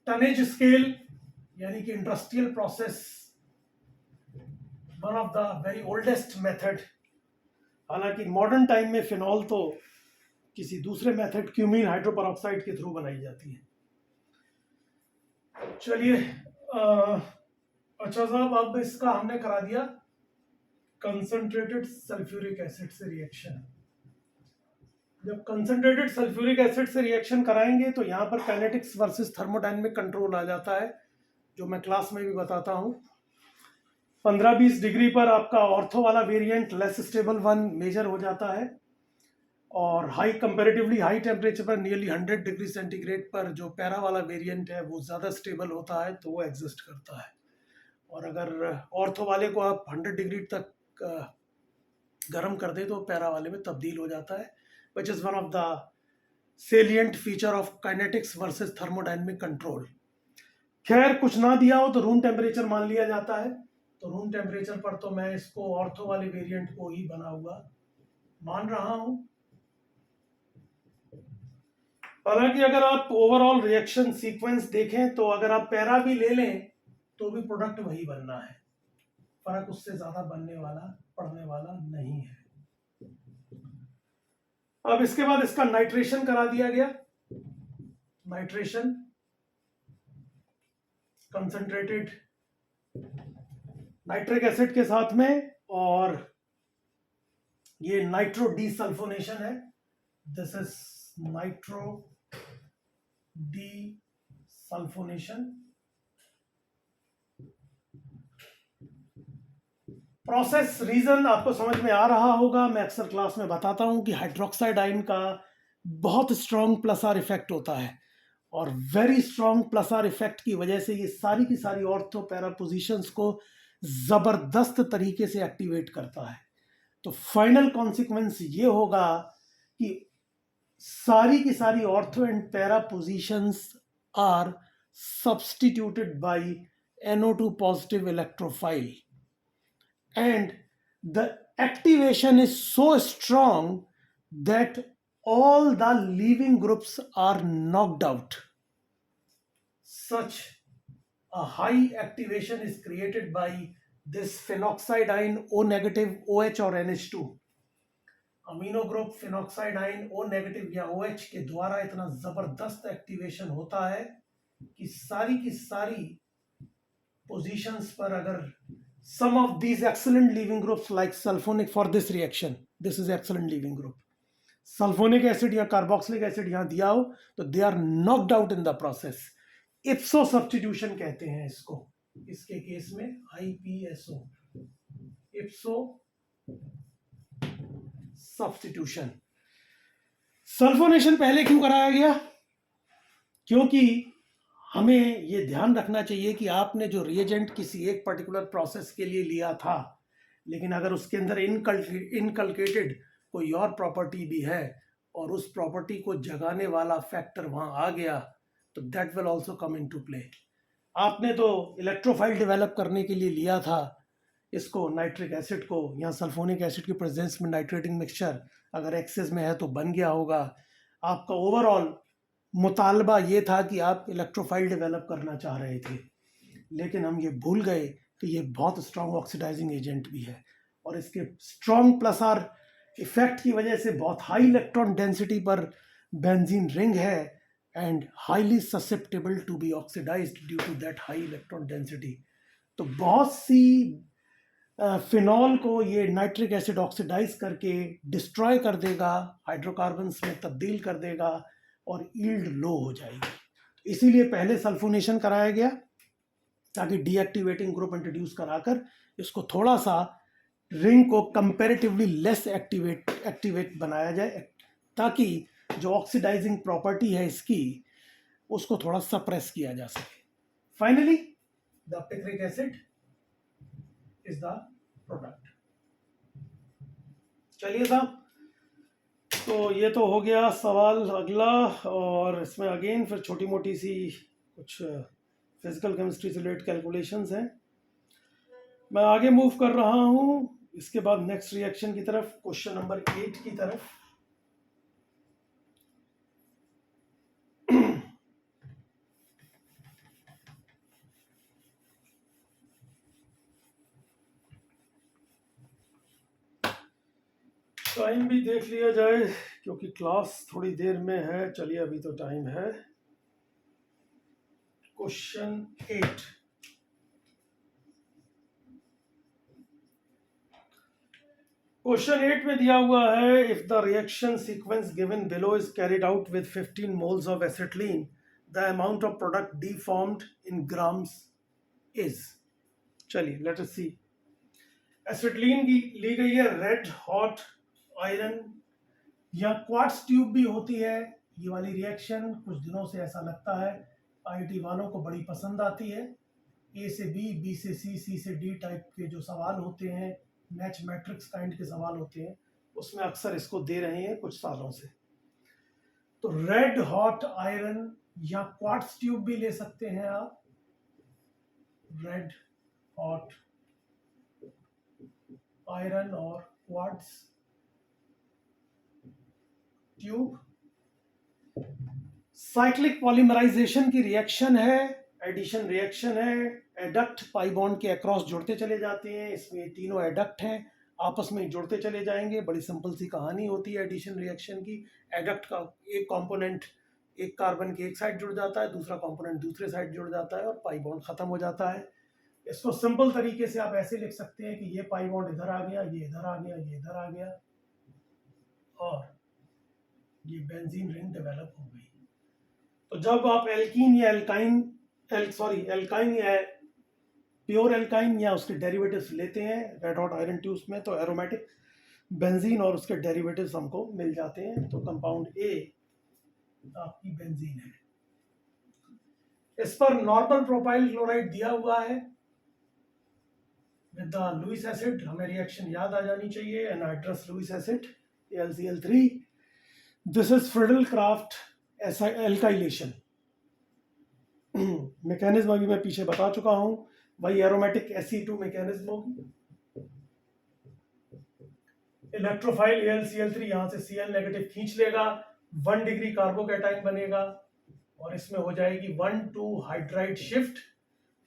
टनेज स्केल यानी कि industrial process, one of the very oldest method. हालांकि मॉडर्न टाइम में फिनॉल तो किसी दूसरे मेथड क्यूमीन हाइड्रोपरऑक्साइड के थ्रू बनाई जाती है. चलिए, अच्छा साहब, अब इसका हमने करा दिया कंसंट्रेटेड सल्फ्यूरिक एसिड से रिएक्शन. जब कंसंट्रेटेड सल्फ्यूरिक एसिड से रिएक्शन कराएंगे तो यहाँ पर काइनेटिक्स वर्सेस थर्मोडायनेमिक कंट्रोल आ जाता है, जो मैं क्लास में भी बताता हूँ. 15-20 डिग्री पर आपका ऑर्थो वाला वेरिएंट लेस स्टेबल 1 मेजर हो जाता है, और कंपेरेटिवली हाई टेम्परेचर पर नियरली 100 डिग्री सेंटीग्रेड पर जो पैरा वाला वेरिएंट है वो ज़्यादा स्टेबल होता है, तो वो एग्जिस्ट करता है. और अगर ऑर्थो वाले को आप 100 डिग्री तक गर्म कर दे तो पैरा वाले में तब्दील हो जाता है, which is one of the salient feature of kinetics versus thermodynamic control. खैर, कुछ ना दिया हो तो रूम टेम्परेचर मान लिया जाता है. तो रूम टेम्परेचर पर तो मैं इसको ऑर्थो वाले वेरिएंट को ही बना हुआ मान रहा हूँ. हालांकि अगर आप ओवरऑल रिएक्शन सीक्वेंस देखें तो अगर आप पैरा भी ले लें तो भी प्रोडक्ट वही बनना है. फर्क उससे ज्यादा पड़ने वाला नहीं है. अब इसके बाद इसका नाइट्रेशन करा दिया गया. नाइट्रेशन कंसंट्रेटेड नाइट्रिक एसिड के साथ में, और ये नाइट्रो डीसल्फोनेशन है. This is nitro desulphonation. Process reason आपको समझ में आ रहा होगा. मैं अक्सर क्लास में बताता हूं कि हाइड्रोक्साइड आयन का बहुत स्ट्रॉन्ग प्लस आर इफेक्ट होता है, और very strong plus are effect की वजह से ये सारी की सारी ऑर्थो पैरा पोजीशंस को ज़बरदस्त तरीके से एक्टिवेट करता है. तो फाइनल कॉन्सिक्वेंस ये होगा कि सारी की सारी ortho and para positions are substituted by NO2 positive electrophile, and the activation is so strong that all the leaving groups are knocked out. Such a high activation is created by this phenoxide ion O negative OH or NH2. Amino group phenoxide ion O negative या OH के द्वारा इतना जबरदस्त activation होता है कि सारी की सारी पोजीशंस पर अगर some of these excellent leaving groups like sulfonic for this reaction, this is excellent leaving group, sulphonic acid या कार्बोक्सिलिक एसिड यहां दिया हो तो they are knocked out in the process. Ipso substitution कहते हैं इसको, इसके केस में IPSO, इप्सो सब्स्टिट्यूशन. सल्फोनेशन पहले क्यों कराया गया? क्योंकि हमें ये ध्यान रखना चाहिए कि आपने जो रिएजेंट किसी एक पर्टिकुलर प्रोसेस के लिए लिया था, लेकिन अगर उसके अंदर इनकलकेटेड कोई और प्रॉपर्टी भी है और उस प्रॉपर्टी को जगाने वाला फैक्टर वहां आ गया तो that will also come into play. आपने तो इलेक्ट्रोफाइल डेवलप करने के लिए लिया था इसको, नाइट्रिक एसिड को, यहाँ सल्फोनिक एसिड की प्रेजेंस में नाइट्रेटिंग मिक्सचर अगर एक्सेस में है तो बन गया होगा. आपका ओवरऑल मुतालबा ये था कि आप इलेक्ट्रोफाइल डेवलप करना चाह रहे थे, लेकिन हम ये भूल गए कि ये बहुत स्ट्रॉन्ग ऑक्सीडाइजिंग एजेंट भी है और इसके स्ट्रॉन्ग प्लस आर इफेक्ट की वजह से बहुत हाई इलेक्ट्रॉन डेंसिटी पर बेंजीन रिंग है and highly susceptible to be oxidised due to that high electron density. तो बहुत सी फिनॉल को ये नाइट्रिक एसिड ऑक्सीडाइज करके डिस्ट्रॉय कर देगा, हाइड्रोकार्बन्स में तब्दील कर देगा और यील्ड लो हो जाएगी. इसीलिए पहले सल्फोनेशन कराया गया ताकि डीएक्टिवेटिंग ग्रुप इंट्रोड्यूस कराकर इसको थोड़ा सा रिंग को कंपैरेटिवली लेस एक्टिवेट बनाया जाए, ताकि जो ऑक्सीडाइजिंग प्रॉपर्टी है इसकी उसको थोड़ा सप्रेस किया जा सके. Finally the picric acid is the product. चलिए साहब, तो ये तो हो गया सवाल अगला, और इसमें अगेन फिर छोटी मोटी सी कुछ फिजिकल केमिस्ट्री से रिलेटेड कैलकुलेशंस हैं. मैं आगे मूव कर रहा हूं इसके बाद नेक्स्ट रिएक्शन की तरफ, क्वेश्चन नंबर 8 की तरफ. टाइम भी देख लिया जाए क्योंकि क्लास थोड़ी देर में है. चलिए अभी तो टाइम है. क्वेश्चन 8. क्वेश्चन 8 में दिया हुआ है, if the reaction sequence given below is carried out with 15 moles of acetylene, the amount of product D formed in grams is. चलिए लेट अस सी. एसिटिलीन की ली गई है रेड हॉट आयरन या क्वार्ट्ज ट्यूब भी होती है. ये वाली रिएक्शन कुछ दिनों से ऐसा लगता है IIT वालों को बड़ी पसंद आती है. A से B, B से C, C से D टाइप के जो सवाल होते हैं, मैच मैट्रिक्स काइंड के सवाल होते हैं, उसमें अक्सर इसको दे रहे हैं कुछ सालों से. तो रेड हॉट आयरन या क्वार्ट्ज ट्यूब भी ले सकते हैं आप. रेड हॉट आयरन और क्वार्ट्ज ट्यूब. साइक्लिक पॉलीमराइजेशन की रिएक्शन है, एडिशन रिएक्शन है. एडक्ट पाई बॉन्ड के अक्रॉस जुड़ते चले जाते हैं. इसमें तीनों एडक्ट हैं, आपस में जुड़ते चले जाएंगे. बड़ी सिंपल सी कहानी होती है एडिशन रिएक्शन की. एडक्ट का एक कंपोनेंट एक कार्बन के एक साइड जुड़ जाता है, दूसरा कंपोनेंट दूसरे साइड जुड़ जाता है और पाई बॉन्ड खत्म हो जाता है. इसको सिंपल तरीके से आप ऐसे लिख सकते हैं कि ये पाई बॉन्ड इधर आ गया, ये इधर आ गया, ये इधर आ गया और ये बेंजीन रिंग डेवलप हो गई. तो जब आप एल्कीन या एल्काइन या प्योर एल्काइन या उसके डेरिवेटिव्स लेते हैं रेड हॉट आयरन ट्यूब्स में, तो एरोमेटिक बेंजीन और उसके डेरिवेटिव्स हमको मिल जाते हैं. तो कंपाउंड A आपकी बेंजीन है. इस पर नॉर्मल प्रोपाइल क्लोराइड दिया हुआ है विद द लुईस एसिड. हमें रिएक्शन याद आ जानी चाहिए, anhydrous Lewis acid AlCl3. This is Friedel Crafts alkylation. Mechanism अभी मैं पीछे बता चुका हूं. वही एरोमेटिक Sc2 मैकेनिज्म होगी। इलेक्ट्रोफाइल AlCl3 यहाँ से Cl नेगेटिव खींच लेगा, 1 डिग्री कार्बोकैटाइन बनेगा और इसमें हो जाएगी 1,2 हाइड्राइड शिफ्ट,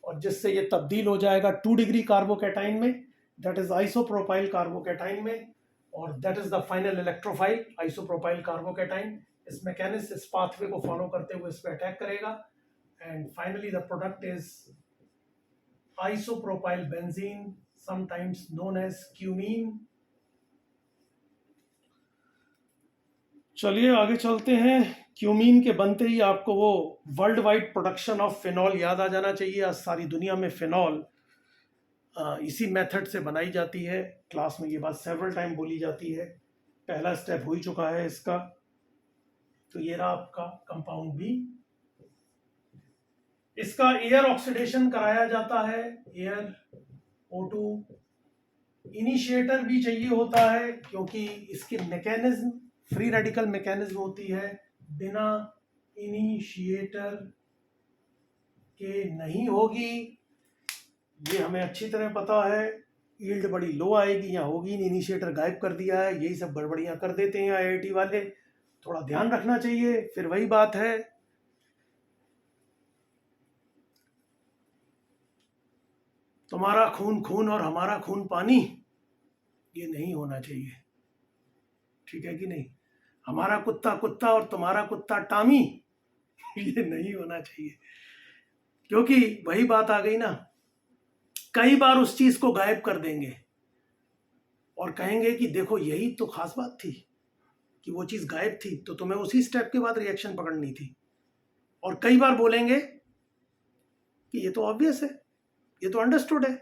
और जिससे ये तब्दील हो जाएगा 2 डिग्री कार्बोकैटाइन में, दैट इज आइसोप्रोपाइल कार्बोकैटाइन में, और that is the final electrophile isopropyl carbocation. इस मैकेनिज्म, इस पाथवे को फॉलो करते हुए इस पर अटैक करेगा, and finally the product is isopropyl benzene, sometimes known as cumene. चलिए आगे चलते हैं। क्यूमीन के बनते ही आपको वो world wide production of phenol याद आ जाना चाहिए। आज सारी दुनिया में फिनॉल इसी मेथड से बनाई जाती है। क्लास में ये बात सेवरल टाइम बोली जाती है। पहला स्टेप हो ही चुका है इसका। तो ये रहा आपका कंपाउंड बी। इसका एयर ऑक्सीडेशन कराया जाता है, एयर O2। इनिशिएटर भी चाहिए होता है क्योंकि इसकी मैकेनिज्म फ्री रेडिकल मैकेनिज्म होती है, बिना इनिशिएटर के नहीं होगी। ये हमें अच्छी तरह पता है। यील्ड बड़ी लो आएगी या होगी नहीं, इनिशिएटर गायब कर दिया है, यही सब गड़बड़ियां कर देते हैं IIT वाले। थोड़ा ध्यान रखना चाहिए। फिर वही बात है, तुम्हारा खून खून और हमारा खून पानी, ये नहीं होना चाहिए, ठीक है कि नहीं। हमारा कुत्ता कुत्ता और तुम्हारा कुत्ता टामी, ये नहीं होना चाहिए। क्योंकि वही बात आ गई ना, कई बार उस चीज को गायब कर देंगे और कहेंगे कि देखो यही तो खास बात थी कि वो चीज गायब थी, तो तुम्हें उसी स्टेप के बाद रिएक्शन पकड़नी थी। और कई बार बोलेंगे कि ये तो ऑब्वियस है, ये तो अंडरस्टूड है,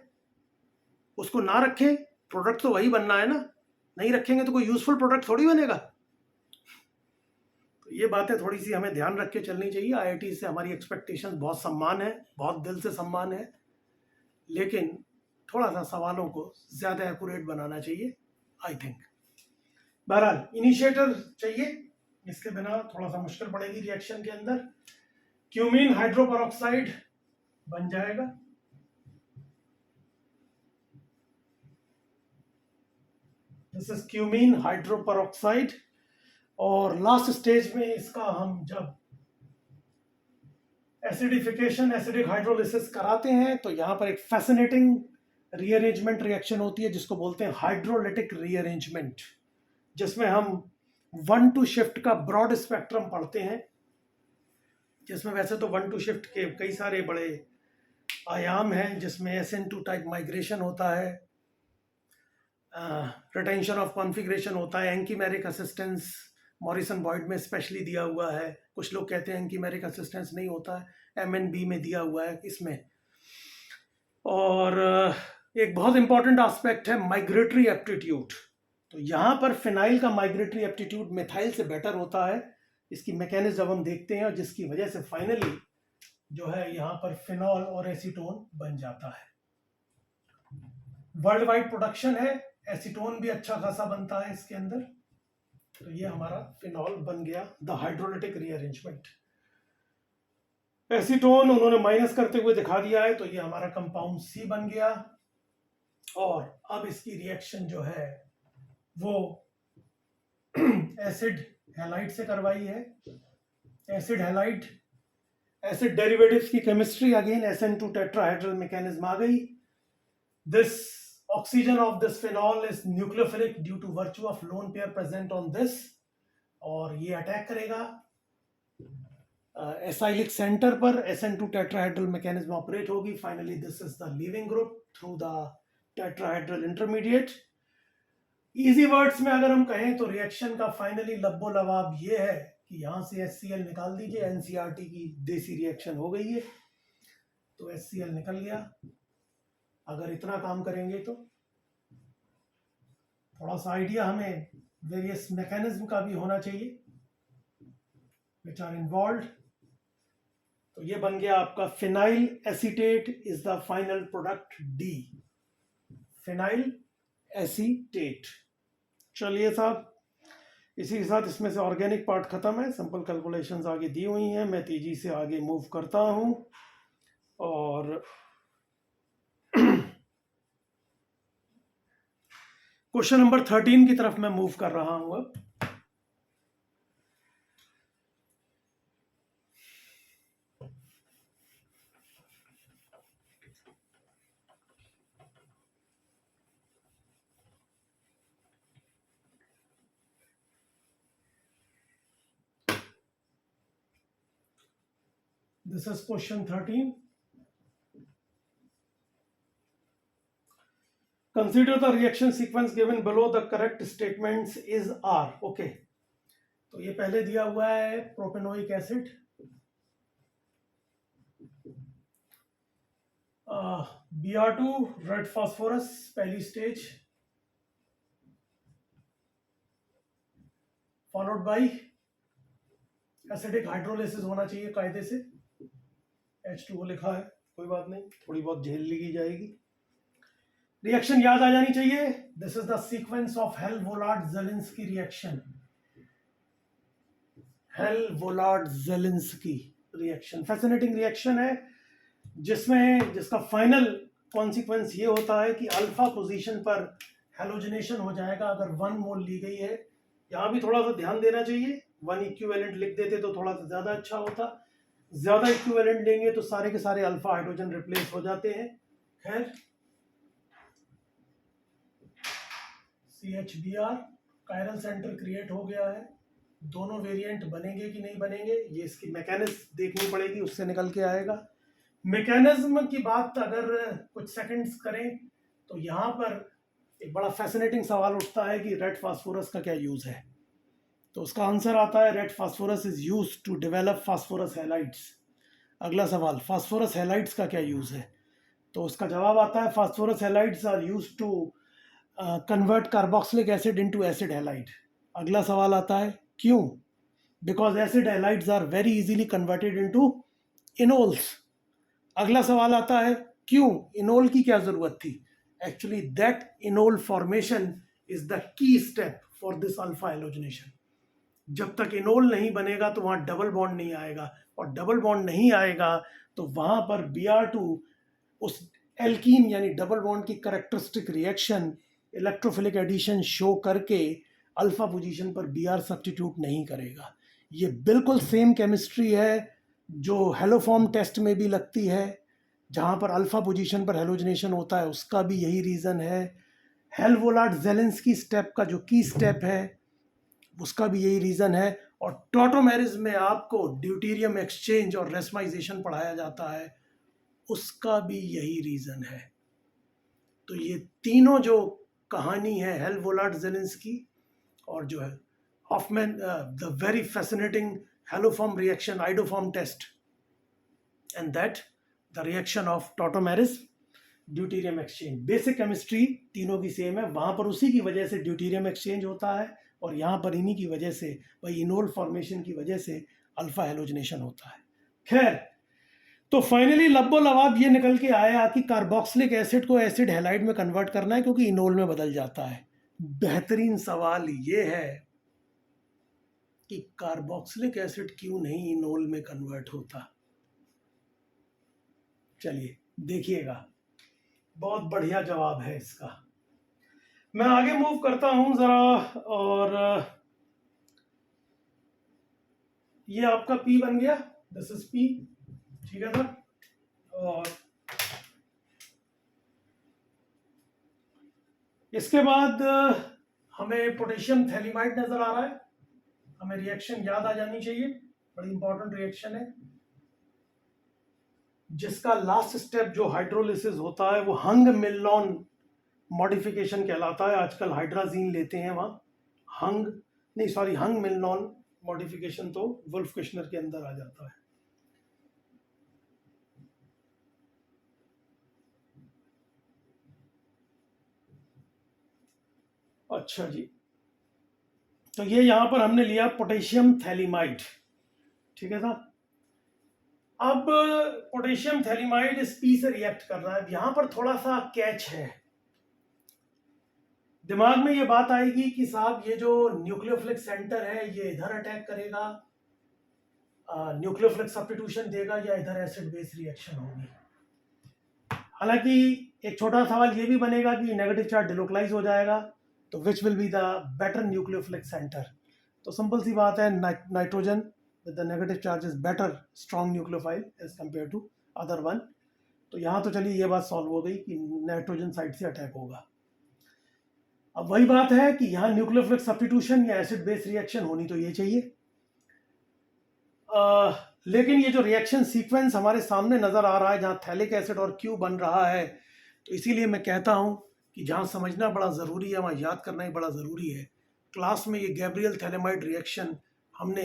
उसको ना रखें, प्रोडक्ट तो वही बनना है ना, नहीं रखेंगे तो कोई यूजफुल प्रोडक्ट थोड़ी बनेगा। तो ये बातें थोड़ी सी हमें ध्यान रख के चलनी चाहिए। IIT से हमारी एक्सपेक्टेशन बहुत सम्मान है, बहुत दिल से सम्मान है, लेकिन थोड़ा सा सवालों को ज्यादा एक्यूरेट बनाना चाहिए आई थिंक। बहरहाल इनिशिएटर चाहिए, इसके बिना थोड़ा सा मुश्किल पड़ेगी रिएक्शन के अंदर। क्यूमीन हाइड्रोपरऑक्साइड बन जाएगा। This is cumene hydroperoxide. और लास्ट स्टेज में इसका हम जब एसिडिफिकेशन, एसिडिक हाइड्रोलिसिस कराते हैं, तो यहाँ पर एक फैसिनेटिंग रीअरेंजमेंट रिएक्शन होती है जिसको बोलते हैं हाइड्रोलिटिक रीअरेंजमेंट, जिसमें हम 1,2 शिफ्ट का ब्रॉड स्पेक्ट्रम पढ़ते हैं, जिसमें वैसे तो 1,2 शिफ्ट के कई सारे बड़े आयाम हैं, जिसमें SN2 टाइप माइग्रेशन होता है, रिटेंशन ऑफ कॉन्फ़िगरेशन होता है, एंकीमेरिक असिस्टेंस मॉरिसन बॉयड में स्पेशली दिया हुआ है। कुछ लोग कहते हैं एंकीमेरिक असिस्टेंस नहीं होता है, MNB में दिया हुआ है इसमें। और एक बहुत इंपॉर्टेंट एस्पेक्ट है माइग्रेटरी एप्टीट्यूड। तो यहाँ पर फिनाइल का माइग्रेटरी एप्टीट्यूड मिथाइल से बेटर होता है। इसकी मैकेनिज्म जब हम देखते हैं, और जिसकी वजह से फाइनली जो है यहाँ पर फिनॉल और एसीटोन बन जाता है। वर्ल्ड वाइड प्रोडक्शन है, एसीटोन भी अच्छा खासा बनता है इसके अंदर। तो ये हमारा फिनॉल बन गया, द हाइड्रोलिटिक रीअरेंजमेंट। एसीटोन उन्होंने माइनस करते हुए दिखा दिया है, तो ये हमारा कंपाउंड C बन गया। और अब इसकी रिएक्शन जो है वो एसिड हैलाइड से करवाई है। एसिड हैलाइड, एसिड डेरिवेटिव्स की chemistry, again SN2 tetrahedral mechanism आ गई। This oxygen of this phenol is nucleophilic due to virtue of lone pair present on this, और ये अटैक करेगा एसाइलिक सेंटर पर। SN2 टेट्राहेड्रल मैकेनिज्म ऑपरेट होगी। Finally this is the leaving group through the tetrahedral intermediate. Easy words में अगर हम कहें तो रिएक्शन का फाइनली लब्बो लवाब ये है कि यहां से HCl निकाल दीजिए। NCERT की देसी रिएक्शन हो गई है, तो HCl निकल गया। अगर इतना काम करेंगे तो थोड़ा सा आइडिया हमें वेरियस मैकेनिज्म का भी होना चाहिए विच आर इन्वॉल्व। तो ये बन गया आपका phenyl acetate is the final product D, phenyl acetate. चलिए साहब, इसी के साथ इसमें से ऑर्गेनिक पार्ट खत्म है। सिंपल कैलकुलेशंस आगे दी हुई हैं, मैं तेजी से आगे मूव करता हूं। और क्वेश्चन नंबर 13 की तरफ मैं मूव कर रहा हूं अब। This is question 13. Consider the reaction sequence given below. The correct statements is R. Okay. तो ये पहले दिया हुआ है propanoic acid, Br2 red phosphorus पहली stage, followed by acidic hydrolysis होना चाहिए कायदे से। H2O लिखा है, कोई बात नहीं, थोड़ी बहुत झेल ली जाएगी। रिएक्शन याद आ जानी चाहिए। This is the sequence of Hell Volhard Zelinsky reaction. Hell Volhard Zelinsky reaction fascinating reaction है, जिसका फाइनल कॉन्सिक्वेंस ये होता है कि अल्फा पोजीशन पर हेलोजनेशन हो जाएगा अगर 1 मोल ली गई है। यहाँ भी थोड़ा सा ध्यान देना चाहिए, 1 इक्विवेलेंट लिख देते तो थोड़ा सा ज्यादा अच्छा होता। ज्यादा इक्विवेलेंट लेंगे तो सारे के सारे अल्फा हाइड्रोजन रिप्लेस हो जाते हैं। खैर, CHBr कायरल सेंटर क्रिएट हो गया है। दोनों वेरिएंट बनेंगे कि नहीं बनेंगे, ये इसकी मैकेनिज्म देखनी पड़ेगी, उससे निकल के आएगा। मैकेनिज्म की बात अगर कुछ सेकंड्स करें तो यहाँ पर एक बड़ा फैसिनेटिंग सवाल उठता है कि रेड फास्फोरस का क्या यूज है। तो उसका आंसर आता है red phosphorus is use to develop phosphorus halides. अगला सवाल, फास्फोरस हैलाइड्स का क्या यूज है। तो उसका जवाब आता है phosphorus halides are use to convert carboxylic acid into acid halide. अगला सवाल आता है क्यों, because acid halides are very easily converted into enols. अगला सवाल आता है क्यों इनोल की क्या जरूरत थी। Actually that enol formation is the key step for this alpha halogenation. जब तक इनोल नहीं बनेगा तो वहां डबल बॉन्ड नहीं आएगा, और डबल बॉन्ड नहीं आएगा तो वहां पर Br2 उस एल्कीन यानी डबल बॉन्ड की characteristic reaction electrophilic addition show करके अल्फा पोजीशन पर Br सब्स्टिट्यूट नहीं करेगा। ये बिल्कुल सेम केमिस्ट्री है जो हेलोफॉर्म टेस्ट में भी लगती है, जहाँ पर अल्फा पोजीशन पर हेलोजनेशन होता है। उसका भी यही रीज़न है। हेल-वोलार्ड-ज़ेलिंस्की स्टेप का जो की स्टेप है उसका भी यही रीज़न है। और टॉटोमेरिज में आपको ड्यूटेरियम एक्सचेंज और रेस्माइजेशन पढ़ाया जाता है, उसका भी यही रीज़न है। तो ये तीनों जो कहानी है हेल-वोलार्ड-ज़ेलिंस्की और जो है Hofmann, the very fascinating haloform reaction iodoform test, and that the reaction of tautomerism deuterium exchange. Basic chemistry तीनों की सेम है, वहाँ पर उसी की वजह से ड्यूटेरियम एक्सचेंज होता है और यहाँ पर इन्हीं की वजह से, भाई इनोल फॉर्मेशन की वजह से अल्फा हेलोजनेशन होता है। खैर, तो फाइनली लब्बो लवाब ये निकल के आया कि कार्बोक्सिलिक एसिड को एसिड हैलाइड में कन्वर्ट करना है क्योंकि इनोल में बदल जाता है। बेहतरीन सवाल ये है कि कार्बोक्सिलिक एसिड क्यों नहीं इनोल में कन्वर्ट होता। चलिए देखिएगा, बहुत बढ़िया जवाब है इसका। मैं आगे मूव करता हूं जरा, और ये आपका P बन गया, दिस इज P, ठीक है सर। और इसके बाद हमें पोटेशियम थैलिमाइड नजर आ रहा है। हमें रिएक्शन याद आ जानी चाहिए, बड़ी इंपॉर्टेंट रिएक्शन है, जिसका लास्ट स्टेप जो हाइड्रोलिसिस होता है वो हंग मिल्नॉन मॉडिफिकेशन कहलाता है। आजकल हाइड्राजीन लेते हैं वहाँ, हंग मिल्नॉन मॉडिफिकेशन तो वुल्फ किश्नर के अंदर आ जाता है। अच्छा जी, तो ये यहाँ पर हमने लिया पोटेशियम थैलिमाइड, ठीक है साहब। अब पोटेशियम थैलिमाइड इस P से रिएक्ट कर रहा है। यहाँ पर थोड़ा सा कैच है, दिमाग में ये बात आएगी कि साहब ये जो न्यूक्लियोफिलिक सेंटर है ये इधर अटैक करेगा, न्यूक्लियोफिलिक सब्स्टिट्यूशन देगा, या इधर एसिड बेस रिएक्शन होगी। हालांकि एक छोटा सवाल ये भी बनेगा कि नेगेटिव चार्ज डिलोकलाइज हो जाएगा, तो which will be the better nucleophilic centre. तो सिंपल सी बात है, nitrogen with the negative charge is better strong nucleophile as compare to other one. तो यहाँ तो चलिए ये बात सॉल्व हो गई कि नाइट्रोजन साइड से अटैक होगा। अब वही बात है कि यहाँ न्यूक्लियोफिलिक सब्स्टिट्यूशन या एसिड बेस रिएक्शन होनी तो ये चाहिए, लेकिन ये जो रिएक्शन सीक्वेंस हमारे सामने नजर आ रहा है जहाँ थैलिक एसिड और क्यू बन रहा है, तो इसीलिए मैं कहता हूँ कि जहाँ समझना बड़ा ज़रूरी है वहाँ याद करना ही बड़ा ज़रूरी है। क्लास में ये गैब्रियल थैलेमाइड रिएक्शन हमने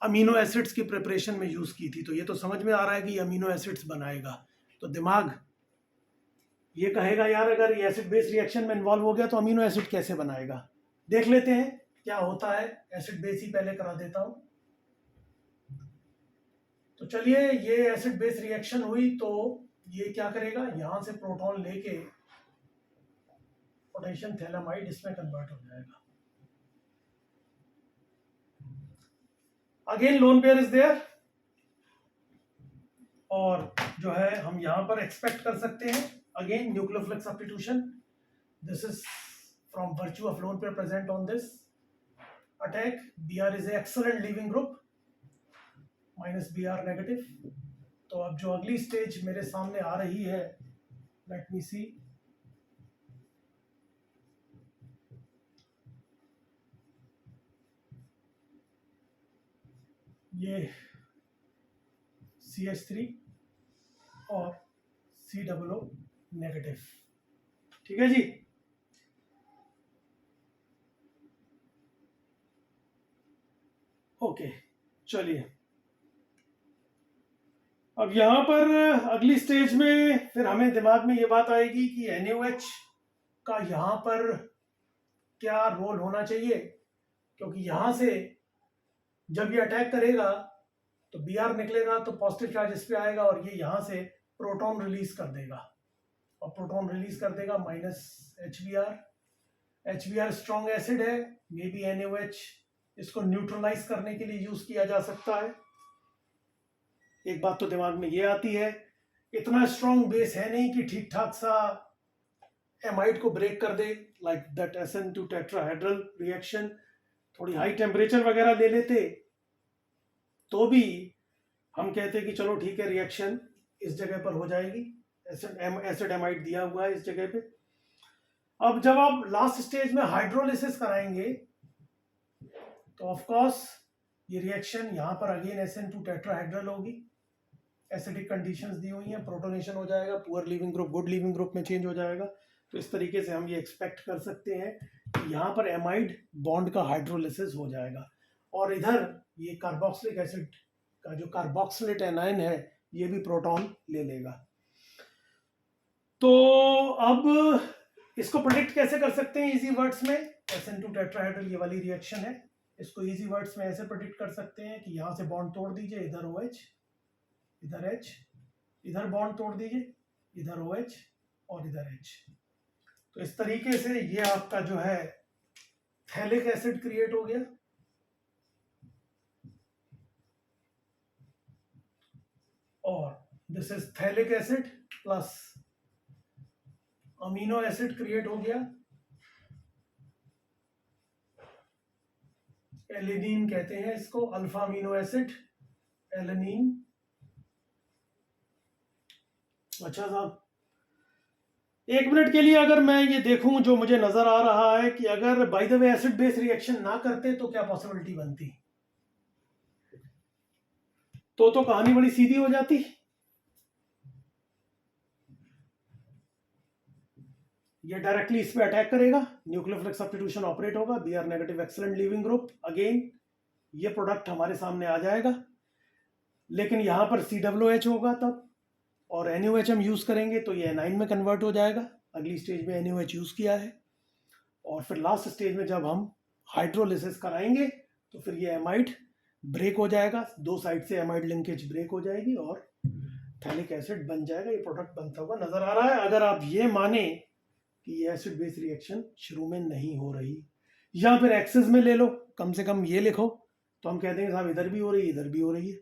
अमीनो एसिड्स की प्रिपरेशन में यूज़ की थी, तो ये तो समझ में आ रहा है कि ये अमीनो एसिड्स बनाएगा। तो दिमाग ये कहेगा यार अगर ये एसिड बेस रिएक्शन में इन्वॉल्व हो गया तो अमीनो एसिड कैसे बनाएगा। देख लेते हैं क्या होता है, एसिड बेस ही पहले करा देता हूँ। तो चलिए ये एसिड बेस रिएक्शन हुई तो ये क्या करेगा, यहां से प्रोटॉन लेके पोटेशियम थैलेमाइड इसमें कन्वर्ट हो जाएगा। Again lone pair is there, और जो है हम यहां पर एक्सपेक्ट कर सकते हैं again nucleophilic substitution. This is from virtue of lone pair present on this attack. Br is excellent leaving group, -Br negative. तो अब जो अगली स्टेज मेरे सामने आ रही है, लेट मी सी, ये CH3 और COO नेगेटिव। ठीक है जी। ओके चलिए, अब यहाँ पर अगली स्टेज में फिर हमें दिमाग में ये बात आएगी कि NaOH का यहाँ पर क्या रोल होना चाहिए, क्योंकि यहाँ से जब ये अटैक करेगा तो Br निकलेगा तो पॉजिटिव चार्ज इस पे आएगा और ये यहाँ से प्रोटॉन रिलीज कर देगा, और प्रोटॉन रिलीज कर देगा -HBr। HBr स्ट्रॉन्ग एसिड है, मे बी NaOH इसको न्यूट्रलाइज करने के लिए यूज किया जा सकता है। एक बात तो दिमाग में ये आती है, इतना स्ट्रॉन्ग बेस है नहीं कि ठीक ठाक सा एमाइड को ब्रेक कर दे, like that SN2 tetrahedral reaction. थोड़ी हाई टेम्परेचर वगैरह ले लेते तो भी हम कहते कि चलो ठीक है रिएक्शन इस जगह पर हो जाएगी, एसिड एमाइड दिया हुआ है इस जगह पे। अब जब आप लास्ट स्टेज में हाइड्रोलिसिस कराएंगे तो ऑफ कोर्स ये रिएक्शन यहाँ पर अगेन SN2 टेट्राहेड्रल होगी, एसिडिक कंडीशंस दी हुई हैं, प्रोटोनेशन हो जाएगा, poor leaving group good leaving group में चेंज हो जाएगा। तो इस तरीके से हम ये एक्सपेक्ट कर सकते हैं कि यहाँ पर एमाइड बॉन्ड का हाइड्रोलिसिस हो जाएगा, और इधर ये कार्बोक्सिलिक एसिड का जो कार्बोक्सिलेट एनायन है ये भी प्रोटॉन ले लेगा। तो अब इसको प्रेडिक्ट कैसे कर सकते हैं इजी वर्ड्स में, SN2 टेट्राहेड्रल ये वाली रिएक्शन है, इसको इजी वर्ड्स में ऐसे प्रेडिक्ट कर सकते हैं कि यहाँ से बॉन्ड तोड़ दीजिए, इधर OH, इधर H, इधर बॉन्ड तोड़ दीजिए, इधर OH और इधर H। तो इस तरीके से ये आपका जो है थैलिक एसिड क्रिएट हो गया, और this is phthalic acid plus amino acid create हो गया, एलिनीन कहते हैं इसको, अल्फा अमीनो एसिड एलिनीन। अच्छा साहब, एक मिनट के लिए अगर मैं ये देखूं जो मुझे नजर आ रहा है कि अगर by the way acid base reaction ना करते तो क्या पॉसिबिलिटी बनती, तो कहानी बड़ी सीधी हो जाती। ये डायरेक्टली इस पे अटैक करेगा, न्यूक्लियोफिलिक सब्स्टिट्यूशन ऑपरेट होगा, Br negative excellent leaving group, again ये प्रोडक्ट हमारे सामने आ जाएगा, लेकिन यहां पर COOH होगा तब, और NaOH हम यूज करेंगे तो ये एनाइन में कन्वर्ट हो जाएगा। अगली स्टेज में NaOH यूज किया है, और फिर लास्ट स्टेज में जब हम हाइड्रोलिसिस कराएंगे तो फिर ये एमाइड ब्रेक हो जाएगा, दो साइड से एमाइड लिंकेज ब्रेक हो जाएगी और थैलिक एसिड बन जाएगा। ये प्रोडक्ट बनता हुआ नजर आ रहा है, अगर आप ये माने कि ये एसिड बेस रिएक्शन शुरू में नहीं हो रही, या फिर एक्सेस में ले लो, कम से कम ये लिखो तो हम कहते हैं साहब इधर भी हो रही है इधर भी हो रही है,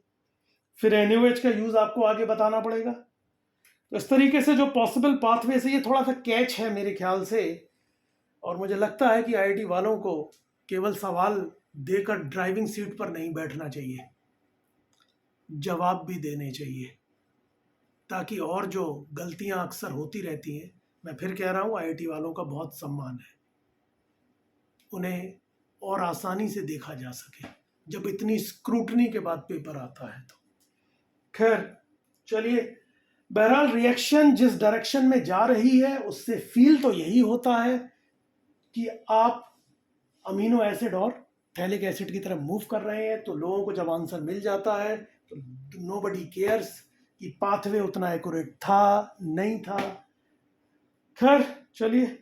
फिर NaOH का यूज आपको आगे बताना पड़ेगा। तो इस तरीके से जो पॉसिबल पाथवे से, ये थोड़ा सा कैच है मेरे ख्याल से, और मुझे लगता है कि आईआईटी वालों को केवल सवाल देकर ड्राइविंग सीट पर नहीं बैठना चाहिए, जवाब भी देने चाहिए, ताकि और जो गलतियां अक्सर होती रहती हैं, मैं फिर कह रहा हूँ आईआईटी वालों का बहुत सम्मान है, उन्हें और आसानी से देखा जा सके जब इतनी स्क्रूटनी के बाद पेपर आता है तो। खैर चलिए, बहरहाल रिएक्शन जिस डायरेक्शन में जा रही है उससे फील तो यही होता है कि आप अमीनो एसिड और थैलिक एसिड की तरफ मूव कर रहे हैं। तो लोगों को जब आंसर मिल जाता है तो नोबडी केयर्स कि पाथवे उतना एक्यूरेट था नहीं था। खैर चलिए,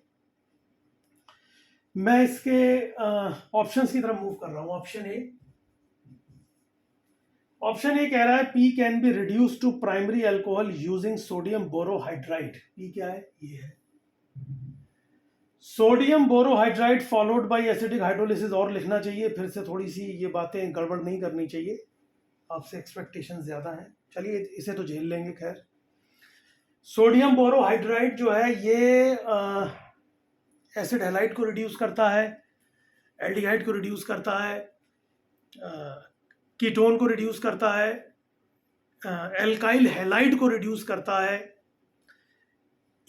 मैं इसके ऑप्शंस की तरफ मूव कर रहा हूं। ऑप्शन ए कह रहा है P can be reduce to primary alcohol using sodium borohydride. P क्या है? ये है sodium borohydride followed by acidic hydrolysis. और लिखना चाहिए, फिर से थोड़ी सी ये बातें गड़बड़ नहीं करनी चाहिए, आपसे एक्सपेक्टेशन ज्यादा है। चलिए इसे तो झेल लेंगे। खैर, सोडियम बोरोहाइड्राइड जो है ये एसिड हैलाइड को रिड्यूस करता है, एल्डिहाइड को रिड्यूस करता है, कीटोन को रिड्यूस करता है, एल्काइल हैलाइड को रिड्यूस करता है,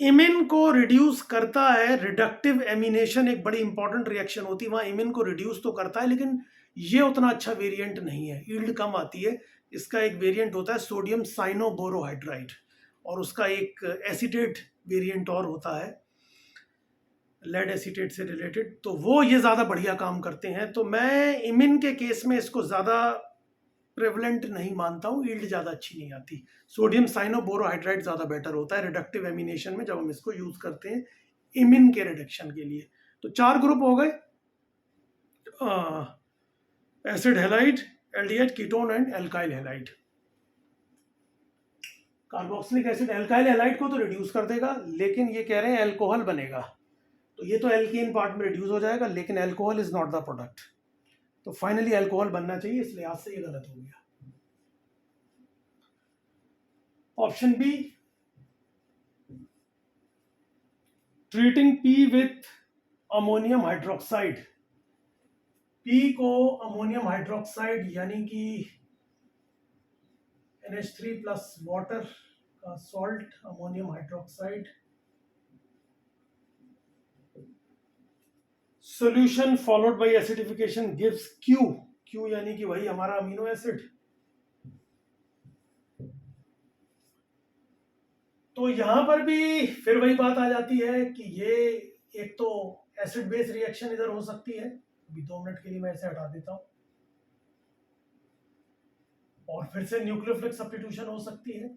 इमिन को रिड्यूस करता है। रिडक्टिव एमिनेशन एक बड़ी इंपॉर्टेंट रिएक्शन होती है, वहाँ इमिन को रिड्यूस तो करता है, लेकिन ये उतना अच्छा वेरिएंट नहीं है, यील्ड कम आती है। इसका एक वेरिएंट होता है सोडियम साइनोबोरोहाइड्राइड, और उसका एक एसीटेट वेरिएंट और होता है लेड एसीटेट से रिलेटेड, तो वो ये ज़्यादा बढ़िया काम करते हैं। तो मैं इमिन के केस में इसको ज़्यादा प्रेवलेंट नहीं मानता हूँ, यील्ड ज़्यादा अच्छी नहीं आती। सोडियम साइनोबोरोहाइड्राइड ज़्यादा बेटर होता है रिडक्टिव एमिनेशन में, जब हम इसको यूज़ करते हैं इमिन के रिडक्शन के लिए। तो 4 ग्रुप हो गए, acid halide, aldehyde, ketone and alkyl halide. Carboxylic acid alkyl halide को तो रिड्यूस कर देगा, लेकिन ये कह रहे हैं एल्कोहल बनेगा, तो ये तो एल्केन पार्ट में रिड्यूस हो जाएगा, लेकिन alcohol is not the product. तो फाइनली एल्कोहल बनना चाहिए, इसलिए आज से ये गलत हो गया। Option B, treating P with ammonium hydroxide. P को अमोनियम हाइड्रोक्साइड यानी कि NH3 प्लस वाटर का salt, ammonium hydroxide solution followed by acidification gives Q। Q यानी कि वही हमारा अमीनो एसिड। तो यहां पर भी फिर वही बात आ जाती है कि ये एक तो एसिड बेस रिएक्शन इधर हो सकती है, अभी 2 मिनट के लिए मैं इसे हटा देता हूं, और फिर से न्यूक्लियोफिलिक सब्स्टिट्यूशन हो सकती है।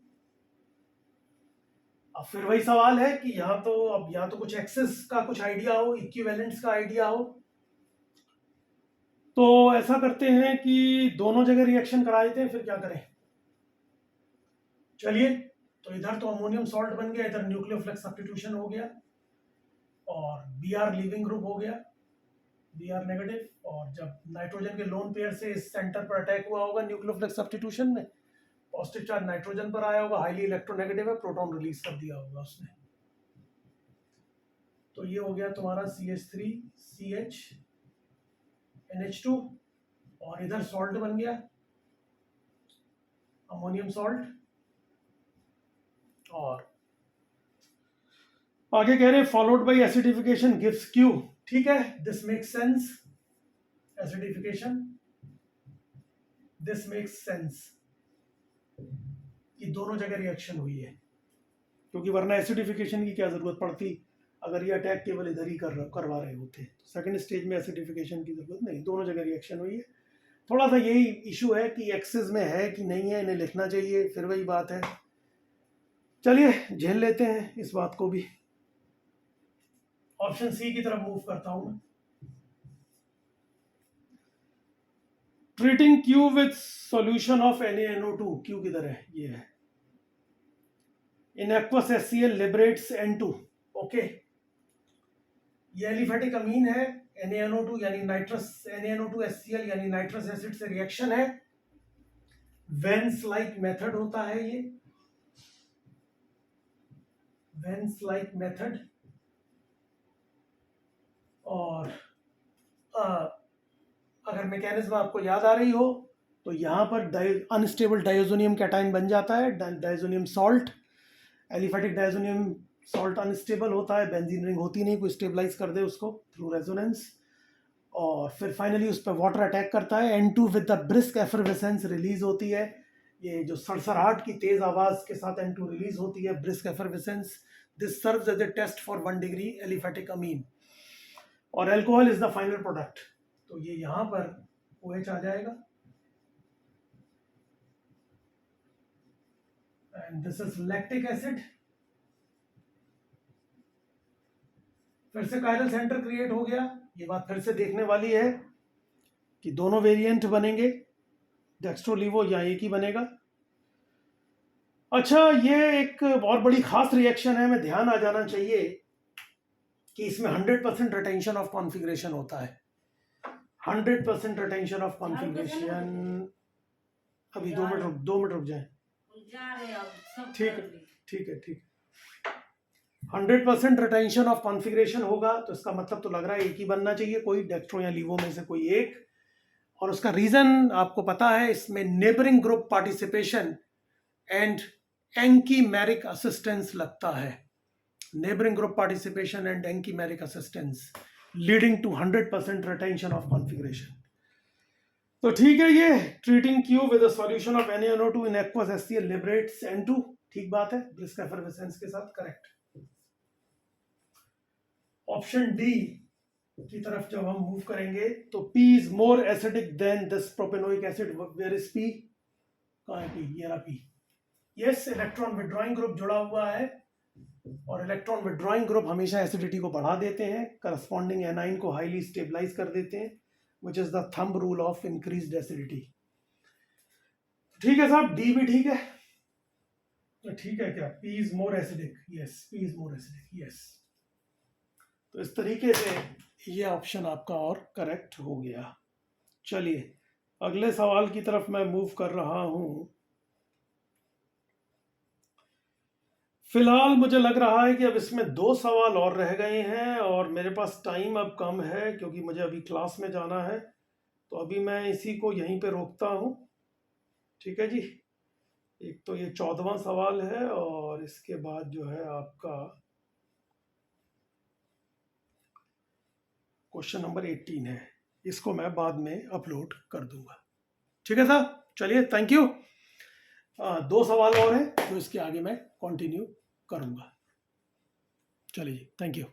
अब फिर वही सवाल है कि यहाँ तो कुछ एक्सेस का कुछ आइडिया हो, इक्विवेलेंट्स का आइडिया हो, तो ऐसा करते हैं कि दोनों जगह रिएक्शन करा देते हैं, फिर क्या करें। चलिए, तो इधर तो अमोनियम सॉल्ट बन गया, इधर न्यूक्लियोफिलिक सब्स्टिट्यूशन हो गया, और Br लीविंग ग्रुप हो गया, Br नेगेटिव, और जब नाइट्रोजन के लोन पेयर से इस सेंटर पर अटैक हुआ होगा न्यूक्लियोफिलिक सब्स्टिट्यूशन में, पॉजिटिव चार्ज नाइट्रोजन पर आया होगा, हाईली इलेक्ट्रोनेगेटिव है, प्रोटॉन रिलीज कर दिया होगा उसने। तो ये हो गया तुम्हारा CH3 CH NH2, और इधर सॉल्ट बन गया अमोनियम सॉल्ट, और आगे कह रहे हैं followed by acidification gives Q। ठीक है, this makes sense. Acidification, this makes sense कि दोनों जगह रिएक्शन हुई है, क्योंकि वरना एसिडिफिकेशन की क्या जरूरत पड़ती अगर ये अटैक केवल इधर ही करवा रहे होते। सेकंड स्टेज में एसिडिफिकेशन की जरूरत नहीं, दोनों जगह रिएक्शन हुई है। थोड़ा सा यही इशू है कि एक्सेस में है कि नहीं है, इन्हें लिखना चाहिए, फिर वही बात है। चलिए झेल लेते हैं इस बात को भी। ऑप्शन सी की तरफ मूव करता हूं मैं। Treating Q with solution of NaNO2। Q किधर है? ये है। इन aqueous HCl liberates N2। Okay, ये एलिफेटिक अमीन है, NaNO2 यानी नाइट्रस, NaNO2 HCl यानी नाइट्रस एसिड से रिएक्शन है, वेंस लाइक मेथड होता है ये, वेंस लाइक मेथड। और अगर मैकेनिज्म आपको याद आ रही हो तो यहाँ पर अनस्टेबल डाइजोनियम कैटाइन बन जाता है, diazonium salt. Aliphatic diazonium salt unstable होता है, बेंजीन रिंग होती नहीं, कोई स्टेबलाइज कर दे उसको थ्रू रेजोनेंस, और फिर फाइनली उस पर वाटर अटैक करता है। N2 with the brisk effervescence release होती है, ये जो सरसराहट की तेज आवाज के साथ N2 रिलीज होती है, brisk effervescence. This serves as a test for 1 degree aliphatic amine, और alcohol is the final product. तो ये यहाँ पर OH आ जाएगा, and this is lactic acid. फिर से कायरल सेंटर क्रिएट हो गया। ये बात फिर से देखने वाली है कि दोनों वेरिएंट बनेंगे, डेक्स्ट्रोलीवो या एक ही बनेगा। अच्छा, ये एक बहुत बड़ी खास रिएक्शन है, में ध्यान आ जाना चाहिए कि इसमें 100% रिटेंशन ऑफ कॉन्फ़िगरेशन होता है। 100% रिटेंशन ऑफ कॉन्फ़िगरेशन। अभी 2 मिनट रुक जाए। ठीक है ठीक है ठीक है। 100% रिटेंशन ऑफ कॉन्फ़िगरेशन होगा, तो इसका मतलब तो लग रहा है एक ही बनना चाहिए, कोई डेक्स्ट्रो या लीवो में से कोई एक। और उसका रीजन आपको पता है, इसमें neighbouring group participation and anchimeric assistance लगता है। Neighbouring group participation and anchimeric assistance leading to 100% retention of configuration. तो ठीक है, ये treating Q with a solution of NaNO2 in aqueous HCl liberates N2, ठीक बात है, ब्रिस्क एफरवेसेंस के साथ, करेक्ट। ऑप्शन डी की तरफ जब हम मूव करेंगे तो P is more acidic than this propanoic acid. Where is P? कहाँ है P? ये रहा P। Yes, electron withdrawing group जुड़ा हुआ है, और इलेक्ट्रॉन विड्रॉइंग ग्रुप हमेशा एसिडिटी को बढ़ा देते हैं, करस्पॉन्डिंग एनाइन को हाईली स्टेबलाइज कर देते हैं, which is the thumb rule of increased acidity. ठीक है साहब, डी भी ठीक है। तो ठीक है क्या? P is more acidic, yes, P is more acidic, yes. तो इस तरीके से ये ऑप्शन आपका और करेक्ट हो गया। चलिए अगले सवाल की तरफ मैं मूव कर रहा हूं। फिलहाल मुझे लग रहा है कि अब इसमें 2 सवाल और रह गए हैं, और मेरे पास टाइम अब कम है क्योंकि मुझे अभी क्लास में जाना है, तो अभी मैं इसी को यहीं पे रोकता हूं। ठीक है जी। एक तो ये 14वां सवाल है, और इसके बाद जो है आपका क्वेश्चन नंबर 18 है, इसको मैं बाद में अपलोड कर दूंगा। ठीक है साहब, चलिए, थैंक यू। 2 सवाल और हैं तो इसके आगे मैं कंटिन्यू करूंगा। चलिए, थैंक यू।